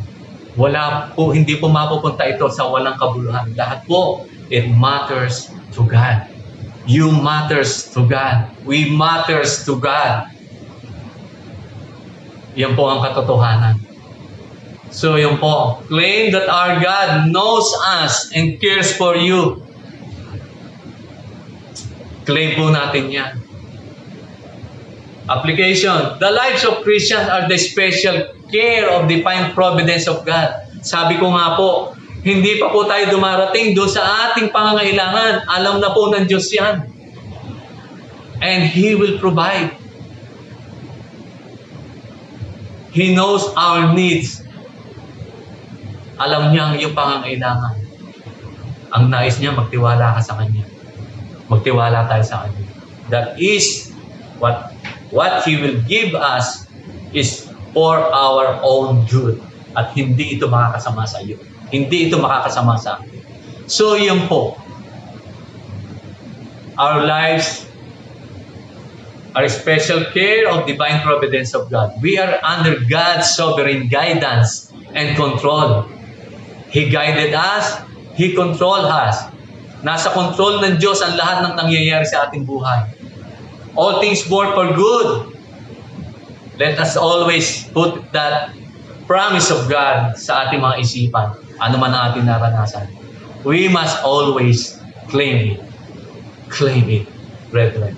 Wala po, hindi po mapupunta ito sa walang kabuluhan. Lahat po, it matters to God. You matters to God. We matters to God. Yan po ang katotohanan. So yun po, claim that our God knows us and cares for you. Claim po natin yan. Application. The lives of Christians are the special care of divine providence of God. Sabi ko nga po, hindi pa po tayo dumarating doon sa ating pangangailangan. Alam na po ng Diyos yan. And He will provide. He knows our needs. Alam niya ang iyong pangangailangan. Ang nais niya, magtiwala ka sa Kanya. Magtiwala tayo sa Kanya. That is what He will give us is for our own good. At hindi ito makakasama sa iyo. Hindi ito makakasama sa akin. So, yun po. Our lives are special care of divine providence of God. We are under God's sovereign guidance and control. He guided us. He controlled us. Nasa control ng Diyos ang lahat ng nangyayari sa ating buhay. All things work for good. Let us always put that promise of God sa ating mga isipan. Ano man ang ating naranasan. We must always claim it. Claim it, brethren.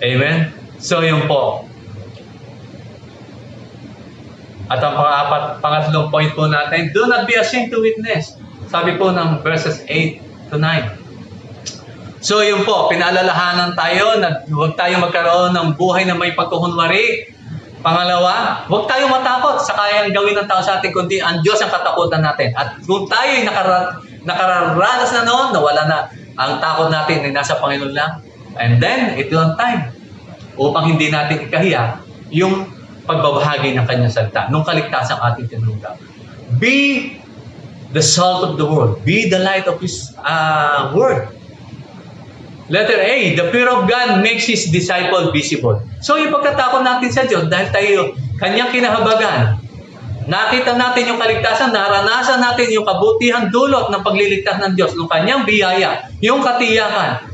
Amen? So, yun po. At ang pangatlong point po natin, do not be ashamed to witness. Sabi po ng verses 8 to 9. So, yun po, pinaalalahanan tayo na huwag tayo magkaroon ng buhay na may pagkukunwari. Pangalawa, huwag tayong matakot sa kayang gawin ng tao sa atin, kundi ang Diyos ang katakutan natin. At kung tayo'y nakaranas na noon, na wala na Ang takot natin ay nasa Panginoon lang. And then, ito ang time upang hindi natin ikahiya yung pagbabahagi ng kanyang salita, nung kaligtasang ating tinanggap. Be the salt of the world. Be the light of His word. Letter A, the fear of God makes His disciple visible. So, yung pagkatakot natin sa Diyos, dahil tayo kanyang kinahabagan, nakita natin yung kaligtasan, naranasan natin yung kabutihan dulot ng pagliligtas ng Diyos, ng kanyang biyaya, yung katiyakan.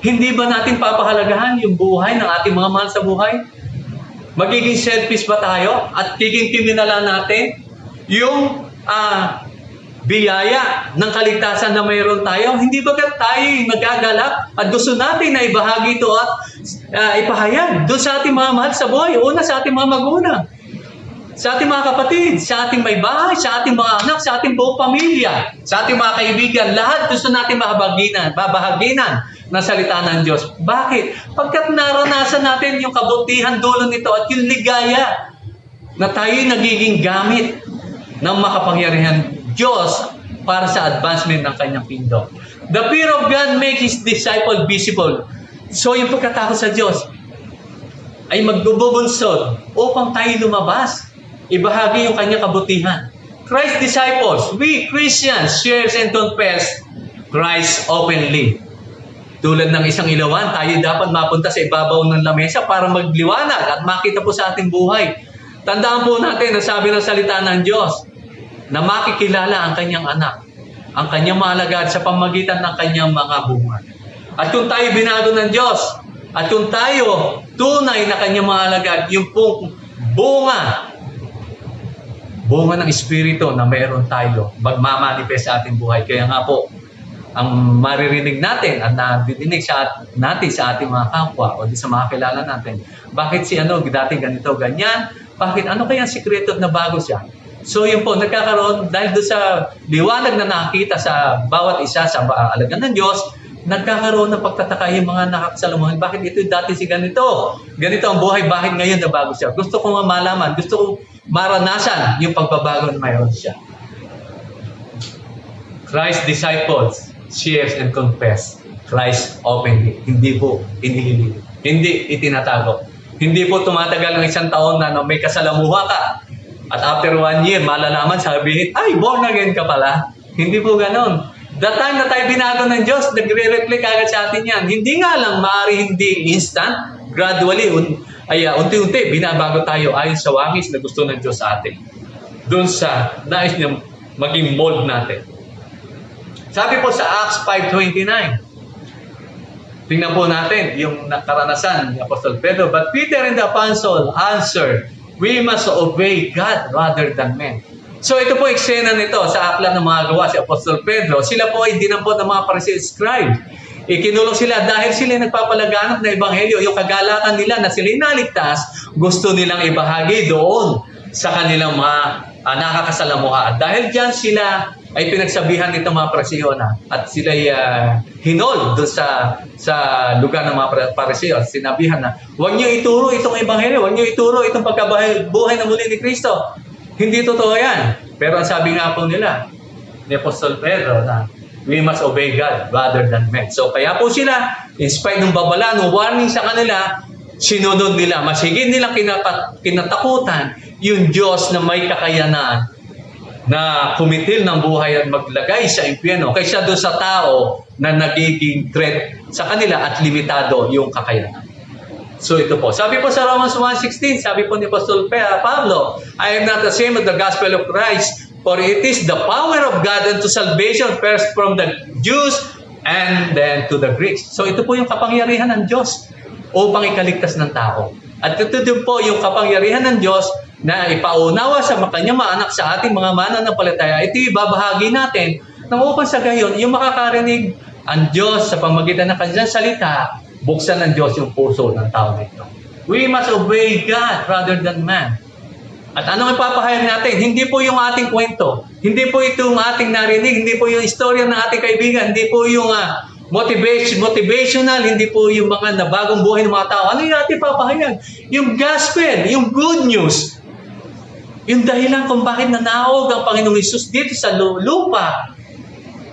Hindi ba natin papahalagahan yung buhay ng ating mga mahal sa buhay? Magiging selfish ba tayo? At kikimkinala natin yung biyaya ng kaligtasan na mayroon tayo? Hindi ba tayo nagagalak at gusto natin na ibahagi ito at ipahayag doon sa ating mga mahal sa buhay? Una, sa ating mga magulang, sa ating mga kapatid, sa ating may bahay, sa ating mga anak, sa ating buong pamilya, sa ating mga kaibigan, lahat gusto natin babahaginan ng salita ng Diyos. Bakit? Pagkat naranasan natin yung kabutihan dulo nito at yung ligaya na tayo'y nagiging gamit ng makapangyarihan Diyos para sa advancement ng kanyang kingdom. The fear of God makes His disciple visible. So yung pagkatakot sa Diyos ay magbubunsod upang tayo lumabas. Ibahagi yung kanyang kabutihan. Christ disciples, we Christians shares and confess Christ openly. Tulad ng isang ilawan, tayo dapat mapunta sa ibabaw ng lamesa para magliwanag at makita po sa ating buhay. Tandaan po natin ang sabi ng salita ng Diyos na makikilala ang kanyang anak, ang kanyang mga alagad sa pamagitan ng kanyang mga bunga. At kung tayo binago ng Diyos, at kung tayo tunay na kanyang mga alagad, yung pong bunga ng Espiritu na meron tayo, magmamanifest sa ating buhay. Kaya nga po, ang maririnig natin at nadidinig natin sa ating mga kapwa o sa mga kilala natin, bakit si dati ganito, ganyan? Bakit? Ano kaya ang sikreto na bago siya? So yun po, nagkakaroon, dahil doon sa liwanag na nakita sa bawat isa sa alagad ng Diyos, nagkakaroon ng pagtataka yung mga nakakasalamuhan. Bakit ito dati si ganito? Ganito ang buhay, bakit ngayon na bago siya? Gusto ko nga malaman, gusto ko maranasan yung pagbabago na mayroon siya. Christ disciples shares and confess Christ openly. Hindi po inihilig. Hindi itinatago. Hindi po tumatagal ng isang taon na may kasalamuha ka. At after 1 year, malalaman, sabihin, ay, born again ka pala. Hindi po ganon. The time na tayo binago ng Diyos, nagre-reflect agad sa atin yan. Hindi nga lang, maaari hindi instant, gradually, unti-unti, binabago tayo ayon sa wangis na gusto ng Diyos sa atin. Doon sa nais niya maging mold natin. Sabi po sa Acts 5:29, tingnan po natin yung karanasan ni Apostol Pedro. But Peter and the apostle answered, we must obey God rather than men. So ito po eksena nito sa aklat ng mga gawa si Apostol Pedro. Sila po ay dinampot ng mga Pariseo scribe. Ikinulong sila dahil sila nagpapalaganap na ebanghelyo. Yung kagalakan nila na sila naligtas, gusto nilang ibahagi doon sa kanilang mga nakakasalamuha. At dahil dyan sila ay pinagsabihan nitong mga Pariseo na at sila ay hinol doon sa lugar ng mga Pariseo at sinabihan na huwag niyo ituro itong ebanghelyo, huwag niyo ituro itong pagkabuhay na muli ni Kristo. Hindi totoo yan. Pero ang sabi nga po nila ni Apostol Pedro na we must obey God rather than men. So kaya po sila, in spite ng babala, ng warning sa kanila, sinunod nila, mas higit nilang kinatakutan yung Diyos na may kakayanan na kumitil ng buhay at maglagay sa impyerno kaysa doon sa tao na nagiging threat sa kanila at limitado yung kakayanan. So ito po. Sabi po sa Romans 1:16, sabi po ni Apostol Pablo, I am not ashamed of the gospel of Christ, for it is the power of God unto salvation first from the Jews and then to the Greeks. So ito po yung kapangyarihan ng Diyos upang ikaligtas ng tao. At ito din po yung kapangyarihan ng Diyos na ipaunawa sa kanyang mga anak sa ating mga mananampalataya. Ito ibabahagi natin nang upang sa gayon, yung makakarinig ang Diyos sa pamagitan ng kanyang salita, buksan ng Diyos yung puso ng tao nito. We must obey God rather than man. At anong ipapahayag natin? Hindi po yung ating kwento. Hindi po itong ating narinig. Hindi po yung istorya ng ating kaibigan. Hindi po yung motivational. Hindi po yung mga nabagong buhay ng mga tao. Ano yung ating papahayag? Yung gospel, yung good news. Yung dahilan kung bakit nanaog ang Panginoong Hesus dito sa lupa.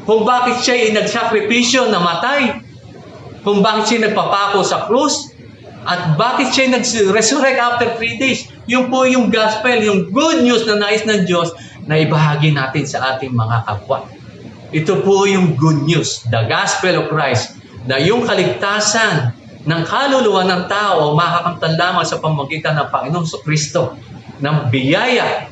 kung bakit siya ay nagsakripisyo, namatay, kung bakit siya nagpapako sa krus, at bakit siya nag-resurrect after 3 days. Yun po yung gospel, yung good news na nais ng Diyos na ibahagi natin sa ating mga kapwa. Ito po yung good news, the gospel of Christ, na yung kaligtasan ng kaluluwa ng tao makakamtan lamang sa pamamagitan ng Panginoong Kristo, ng biyaya.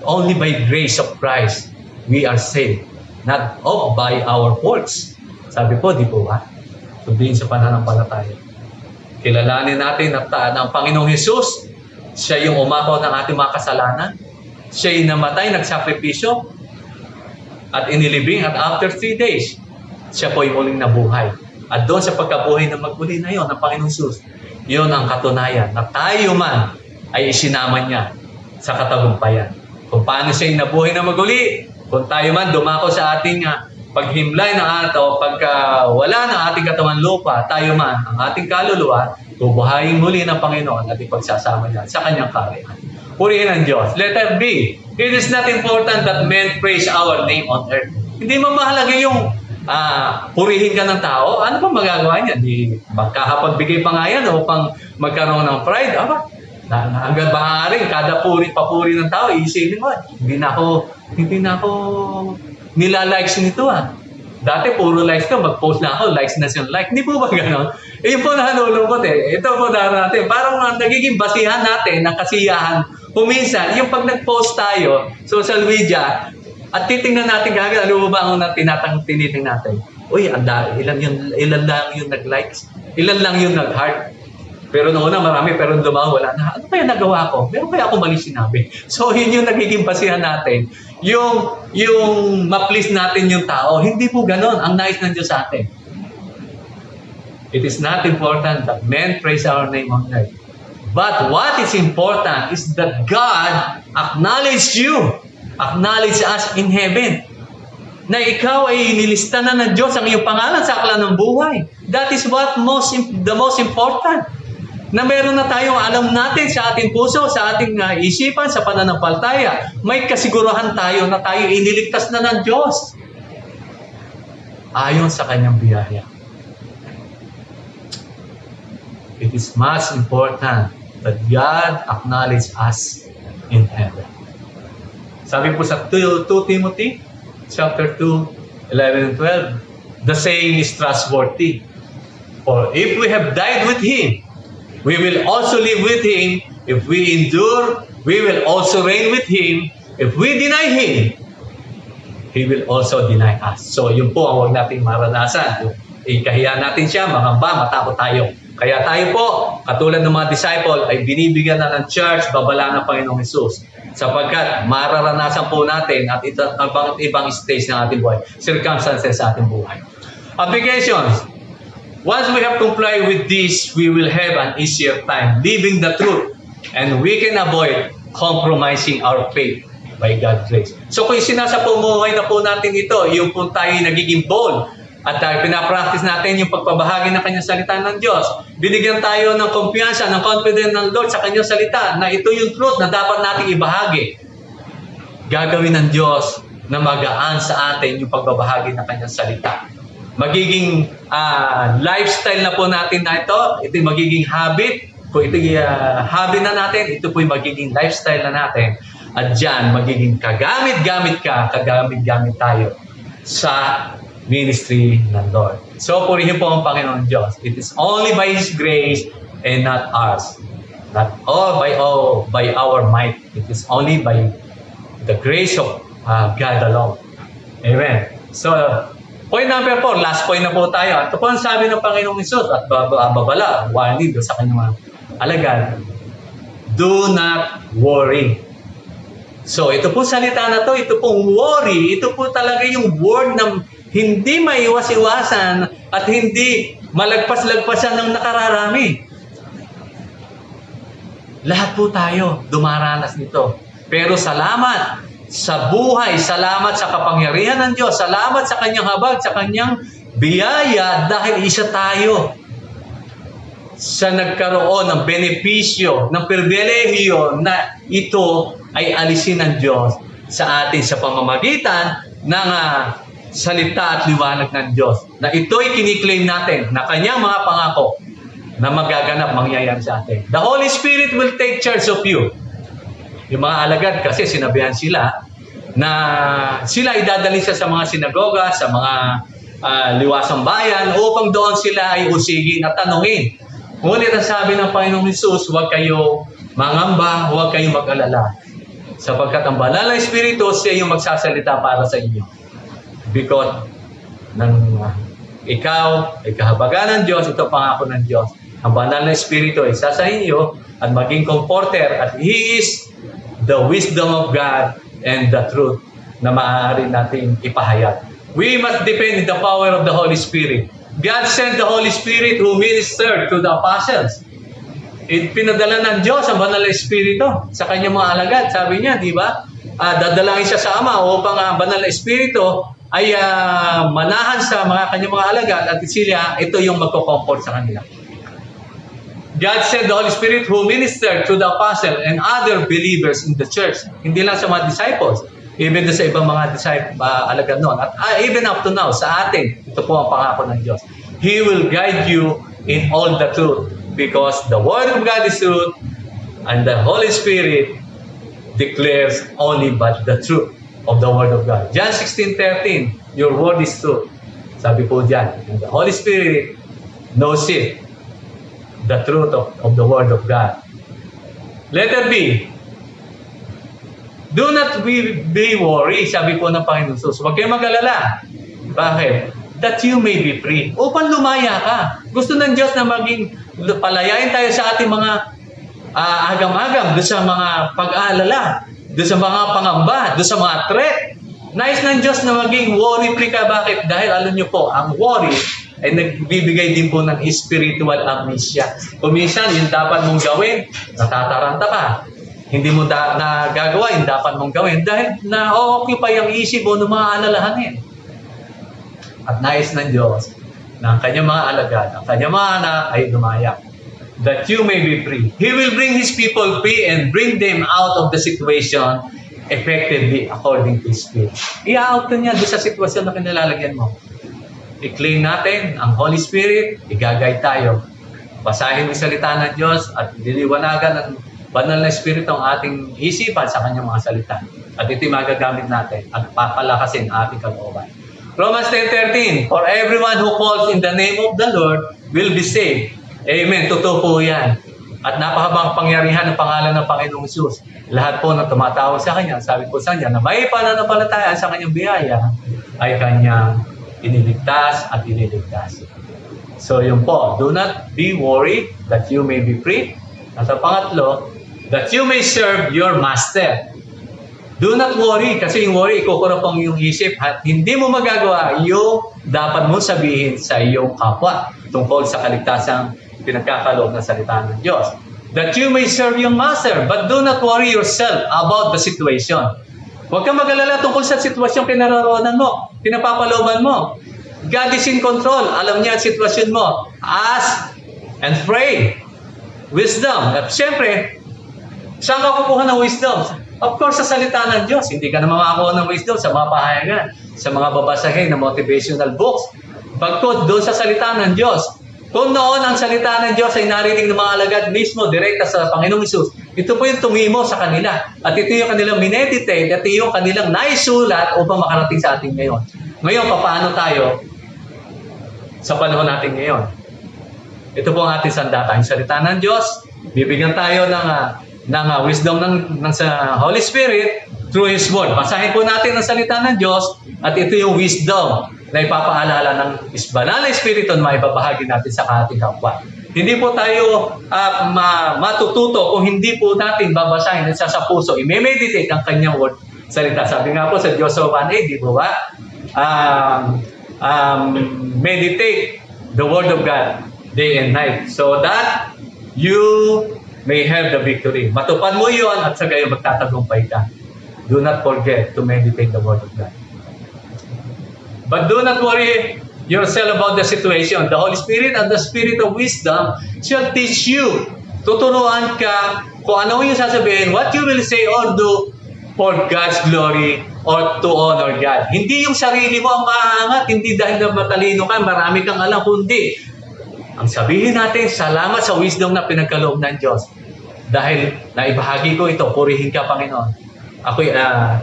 Only by grace of Christ we are saved, not of by our works. Sabi po, di po ba? Sabihin sa pananampalataya. Kilalanin natin na ang Panginoong Hesus, siya yung umakaw ng ating mga kasalanan. Siya yung namatay, nagsakripisyo, at inilibing, at after 3 days, siya po yung muling nabuhay. At doon sa pagkabuhay na magmuli na yon ng Panginoong Hesus, yun ang katunayan na tayo man ay isinama niya sa katagumpayan. Kung paano siya yung nabuhay na maguli, kung tayo man dumako sa ating paghimlay ng ato, pagka wala ng ating katawan lupa, tayo man, ang ating kaluluwa, bubuhayin muli ng Panginoon at ipagsasama niya sa kanyang kaharian. Purihin ang Diyos. Letter B, it is not important that men praise our name on earth. Hindi mo mahalaga yung purihin ka ng tao. Ano pa magagawa niya? Di magkakapagbigay pa nga yan upang magkaroon ng pride. Hanggang maaaring kada papuri ng tao, iisipin mo, hindi na ako nila-likes nito Dati puro likes ko, mag-post na ako, likes na siya, like. Hindi po ba gano'n? Yun po nalulungkot Ito po natin. Parang nagiging basihan natin ng kasiyahan. Kuminsan, yung pag nag-post tayo, social media, at titingnan natin kagad, ano ba ang tinitingnan natin? Uy, ilan lang yung nag-likes? Ilan lang yung nag-heart? Pero noong una marami, pero lumaw, wala na. Ano kaya nagawa ko? Meron kaya ako mali sinabi? So, yun yung nagiging basihan natin. Yung ma-please natin yung tao. Hindi po ganon ang nais ng Diyos sa atin. It is not important that men praise our name on earth. But what is important is that God acknowledge you, acknowledge us in heaven. Na ikaw ay nilista na ng Diyos ang iyong pangalan sa aklat ng buhay. That is what the most important. Na meron na tayong alam natin sa ating puso, sa ating isipan, sa pananampalataya. May kasiguruhan tayo na tayo iniligtas na ng Diyos. Ayon sa kanyang biyaya. It is much important that God acknowledge us in heaven. Sabi po sa 2 Timothy, chapter 2, 11 and 12, the saying is trustworthy. For if we have died with Him, we will also live with Him. If we endure, we will also reign with Him. If we deny Him, He will also deny us. So, yun po ang huwag natin maranasan. Ikahiya natin siya, mangamba, matakot tayo. Kaya tayo po, katulad ng mga disciple, ay binibigyan na ng church, babala ng Panginoong Hesus. Sapagkat mararanasan po natin at ibang stage ng ating buhay, circumstances sa ating buhay. Applications. Once we have complied with this, we will have an easier time living the truth, and we can avoid compromising our faith by God's grace. So kung sinasapumuhay na po natin ito, yung po tayo nagiging bold at pinapractice natin yung pagpabahagi ng kanyang salita ng Diyos, binigyan tayo ng kumpiyansa, ng confidence ng Lord sa kanyang salita na ito yung truth na dapat nating ibahagi. Gagawin ng Diyos na magaan sa atin yung pagbabahagi ng kanyang salita. Magiging lifestyle na po natin na ito magiging habit. Kung ito habit na natin, ito po yung magiging lifestyle na natin. At dyan, magiging kagamit-gamit tayo sa ministry ng Lord. So, purihin po ang Panginoon Diyos. It is only by His grace and not ours. Not all by our might. It is only by the grace of God alone. Amen. So, point number 4, last point na po tayo. Ito po ang sabi ng Panginoong Hesus at babala, warning sa kanyang mga alagad. Do not worry. So, ito po salita na to, ito pong worry, ito po talaga yung word na hindi maiwas-iwasan at hindi malagpas-lagpasan ng nakararami. Lahat po tayo dumaranas nito. Pero salamat sa buhay, salamat sa kapangyarihan ng Diyos, salamat sa kanyang habag, sa kanyang biyaya dahil isa tayo sa nagkaroon ng benepisyo, ng pribilehiyo na ito ay alisin ng Diyos sa atin sa pamamagitan ng salita at liwanag ng Diyos na ito'y kiniklaim natin na kanyang mga pangako na magaganap, mangyayari sa atin. The Holy Spirit will take charge of you. Yung mga alagad kasi sinabihan sila na sila idadali sa mga sinagoga, sa mga liwasang bayan upang doon sila ay usigin at tanungin. Ngunit ang sabi ng Panginoong Hesus, huwag kayo mangamba, huwag kayo mag-alala. Sapagkat ang banal na Espiritu, siya yung magsasalita para sa inyo. Because ng ikaw ay kahabagan ng Diyos, ito pangako ng Diyos. Ang banal na Espiritu ay isa sa inyo at maging comforter at He is the wisdom of God and the truth na maaari natin ipahayag. We must depend on the power of the Holy Spirit. God sent the Holy Spirit who ministered to the apostles. Pinadala ng Diyos ang banal na Espiritu sa kanyang mga alagad. Sabi niya, di ba? Dadalangin siya sa Ama upang ang banal na Espiritu ay manahan sa kanyang mga alagad at sila, ito yung magko-comfort sa kanila. God sent the Holy Spirit who ministered to the apostle and other believers in the church. Hindi lang sa mga disciples, even sa ibang mga disciples, alagad noon. At even up to now, sa atin, ito po ang pangako ng Diyos. He will guide you in all the truth because the Word of God is truth and the Holy Spirit declares only but the truth of the Word of God. John 16:13, your word is truth. Sabi po dyan, and the Holy Spirit knows it, the truth of the Word of God. Letter B, do not be worried, sabi po ng Panginoon Jesus. Huwag kayong mag-alala. Bakit? That you may be free. Upang lumaya ka. Gusto ng Diyos na maging palayain tayo sa ating mga agam-agam, doon sa mga pag-aalala, doon sa mga pangamba, doon sa mga threat. Nais ng Diyos na maging worry-free ka. Bakit? Dahil alam niyo po, ang worry ay nagbibigay din po ng spiritual amnesia. Kung minsan, yung dapat mong gawin, natataranta ka. Hindi mo nagagawa yung dapat mong gawin dahil na-occupy ang isip mo ng mga alalahanin. At nais ng Diyos na ang kanyang mga alagad, ang kanyang mga anak ay lumaya. That you may be free. He will bring His people free and bring them out of the situation effectively according to His will. I-out niya doon sa sitwasyon na kinalalagyan mo. I-claim natin ang Holy Spirit, i-guide tayo. Basahin yung salita ng Diyos at diliwanagan ng banal na Espiritu ang ating isipan sa kanyang mga salita. At ito'y magagamit natin at papalakasin ang ating kalooban. Romans 10:13, for everyone who calls in the name of the Lord will be saved. Amen. Totoo po yan. At napakabang pangyarihan ng pangalan ng Panginoong Hesus. Lahat po na tumatawag sa Kanya, sabi po sa Kanya, na may pananampalataya sa Kanyang biyaya, ay Kanyang iniligtas at iniligtas. So yun po, do not be worried that you may be free. At ang pangatlo, that you may serve your master. Do not worry, kasi yung worry, ikukurap ang iyong isip at hindi mo magagawa yung dapat mo sabihin sa iyong kapwa tungkol sa kaligtasang pinagkakaloob ng salita ng Diyos. That you may serve your master, but do not worry yourself about the situation. Huwag kang mag-alala tungkol sa sitwasyong kinaroroonan mo, pinapapalooban mo. God is in control. Alam niya ang sitwasyon mo. Ask and pray. Wisdom. At siyempre, saan ka kukuha ng wisdom? Of course, sa salita ng Diyos. Hindi ka naman makakuha ng wisdom sa mga pahayagan, sa mga babasahin na motivational books. Pagkot doon sa salita ng Diyos. Kung noon ang salita ng Diyos ay narinig ng mga alagad mismo, direkta sa Panginoong Hesus, ito po yung tumimo sa kanila. At ito yung kanilang mineditate, at ito yung kanilang naisulat upang makarating sa atin ngayon. Ngayon, paano tayo sa panahon natin ngayon? Ito po ang ating sandata. Yung salita ng Diyos, bibigyan tayo ng wisdom ng sa Holy Spirit through His Word. Basahin po natin ang salita ng Diyos at ito yung wisdom na ipapaalala ng banal na Espiritu na maibabahagi natin sa ating kapwa. Hindi po tayo matututo kung hindi po natin babasahin at sa puso. I-meditate ang kanyang word salita. Sabi nga po sa Joshua 1:8, di po ba? Meditate the word of God day and night so that you may have the victory. Matupad mo yun at sa gayon magtatagumpay ka. Do not forget to meditate the word of God. But do not worry yourself about the situation. The Holy Spirit and the Spirit of wisdom shall teach you. Tuturuan ka kung ano yung sasabihin, what you will say or do for God's glory or to honor God. Hindi yung sarili mo ang maangat, hindi dahil na matalino ka, marami kang alam, kundi ang sabihin natin, salamat sa wisdom na pinagkaloob ng Diyos. Dahil naibahagi ko ito, purihin ka, Panginoon. Ako'y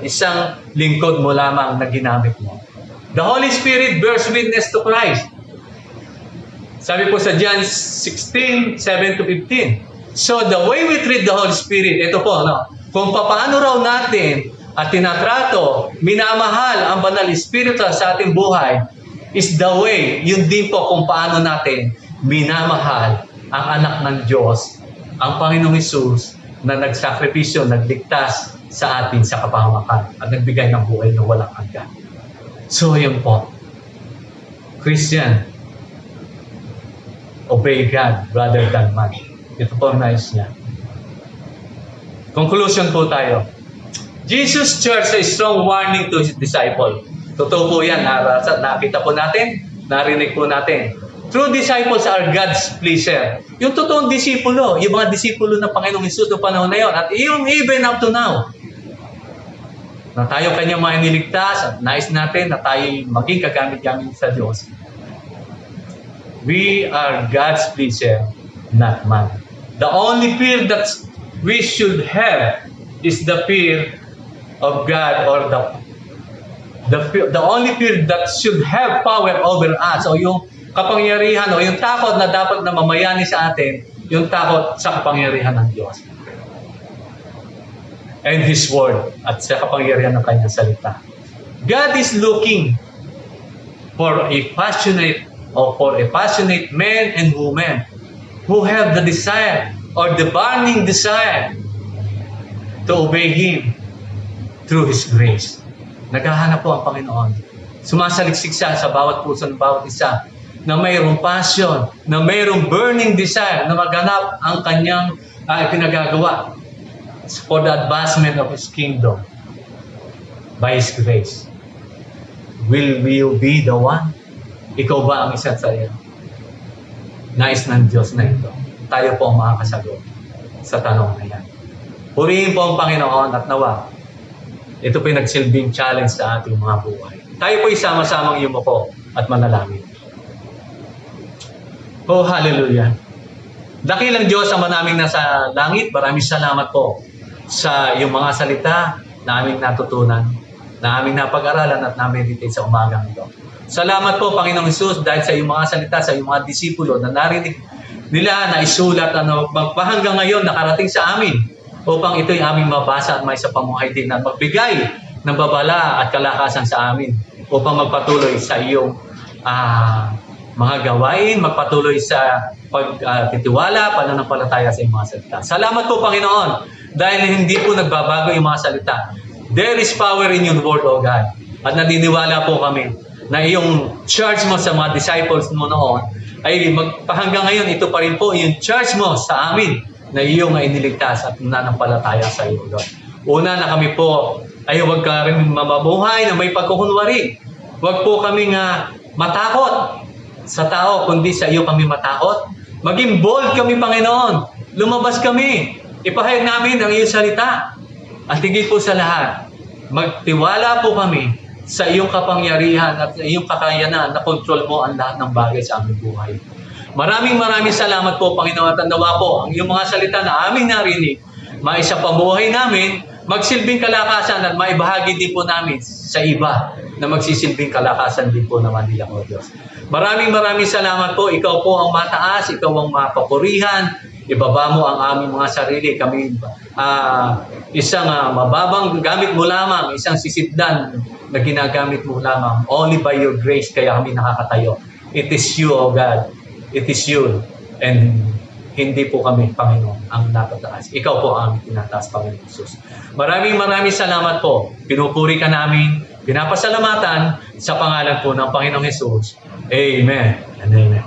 isang lingkod mo lamang na ginamit mo. The Holy Spirit bears witness to Christ. Sabi po sa John 16, 7-15. So the way we treat the Holy Spirit, ito po, no? Kung paano raw natin at tinatrato, minamahal ang banal Espiritu sa ating buhay, is the way, yun din po kung paano natin minamahal ang anak ng Diyos, ang Panginoong Hesus, na nagsakripisyo, nagligtas sa atin sa kapahamakan at nagbigay ng buhay na walang hanggan. So, yun po. Christian, obey God rather than man. Ito po ang nais niya. Conclusion po tayo. Jesus shares a strong warning to His disciple. Totoo po yan. Nakita po natin, narinig po natin. True disciples are God's pleasure. Yung totoong disipulo, yung mga disipulo ng Panginoong Hesus noong panahon na yun, at yung even up to now, na tayo kanyang mga iniligtas at nais natin na tayo maging kagamit-gamit sa Diyos. We are God's pleasure, not man. The only fear that we should have is the fear of God, or the only fear that should have power over us, o yung kapangyarihan o yung takot na dapat na mamayani sa atin, yung takot sa kapangyarihan ng Diyos. And His Word, at sa kapangyarihan ng Kanyang salita. God is looking for a passionate men and women who have the desire or the burning desire to obey Him through His grace. Naghahanap po ang Panginoon. Sumasaliksik siya sa bawat puso ng bawat isa na mayroong passion, na mayroong burning desire na maganap ang kanyang pinagagawa for the advancement of His kingdom by His grace. Will you be the one? Ikaw ba ang isa sa iyo? Nais ng Diyos na ito. Tayo po ang makakasagot sa tanong na yan. Purihin po ang Panginoon at nawa, ito po yung nagsilbing challenge sa ating mga buhay. Tayo po isama-samang yumuko at manalangin. Oh, hallelujah. Dakilang Diyos ang manaming nasa langit, maraming salamat po sa iyong mga salita na aming natutunan, na aming napag-aralan at na-meditate sa umagang ito. Salamat po, Panginoong Hesus, dahil sa iyong mga salita, sa iyong mga disipulo na narinig nila, na isulat, hanggang ngayon nakarating sa amin upang ito'y aming mabasa at may sa pamuhay din na magbigay ng babala at kalakasan sa amin upang magpatuloy sa iyong mga gawain, magpatuloy sa pagtitiwala, pananampalataya sa iyong mga salita. Salamat po, Panginoon, dahil hindi po nagbabago yung mga salita. There is power in your word, O God. At naniniwala po kami na iyong charge mo sa mga disciples mo noon ay hanggang ngayon ito pa rin po yung charge mo sa amin na iyong iniligtas at nananampalataya sa iyo, Lord. Una na kami po ay huwag ka rin mamabuhay na may pagkukunwari. Huwag po kami matakot sa tao, kundi sa iyo kami matakot. Maging bold kami, Panginoon. Lumabas kami. Ipahayag namin ang iyong salita. At higit po sa lahat, magtiwala po kami sa iyong kapangyarihan at sa iyong kakayanan na kontrol mo ang lahat ng bagay sa aming buhay. Maraming salamat po, Panginoon, at nawa po ang iyong mga salita na aming narinig, maisa pamuhay namin, magsilbing kalakasan at maibahagi din po namin sa iba na magsisilbing kalakasan din po naman nila, O Diyos. Maraming salamat po. Ikaw po ang mataas, ikaw ang mapapurihan, ibaba mo ang aming mga sarili. Kami isang mababang gamit mo lamang, isang sisidlan na ginagamit mo lamang. Only by your grace kaya kami nakakatayo. It is you, O God. It is you. And hindi po kami, Panginoon, ang natataas. Ikaw po ang tinataas, Panginoon Jesus. Maraming salamat po. Pinupuri ka namin, pinapasalamatan sa pangalan po ng Panginoong Jesus. Amen and amen.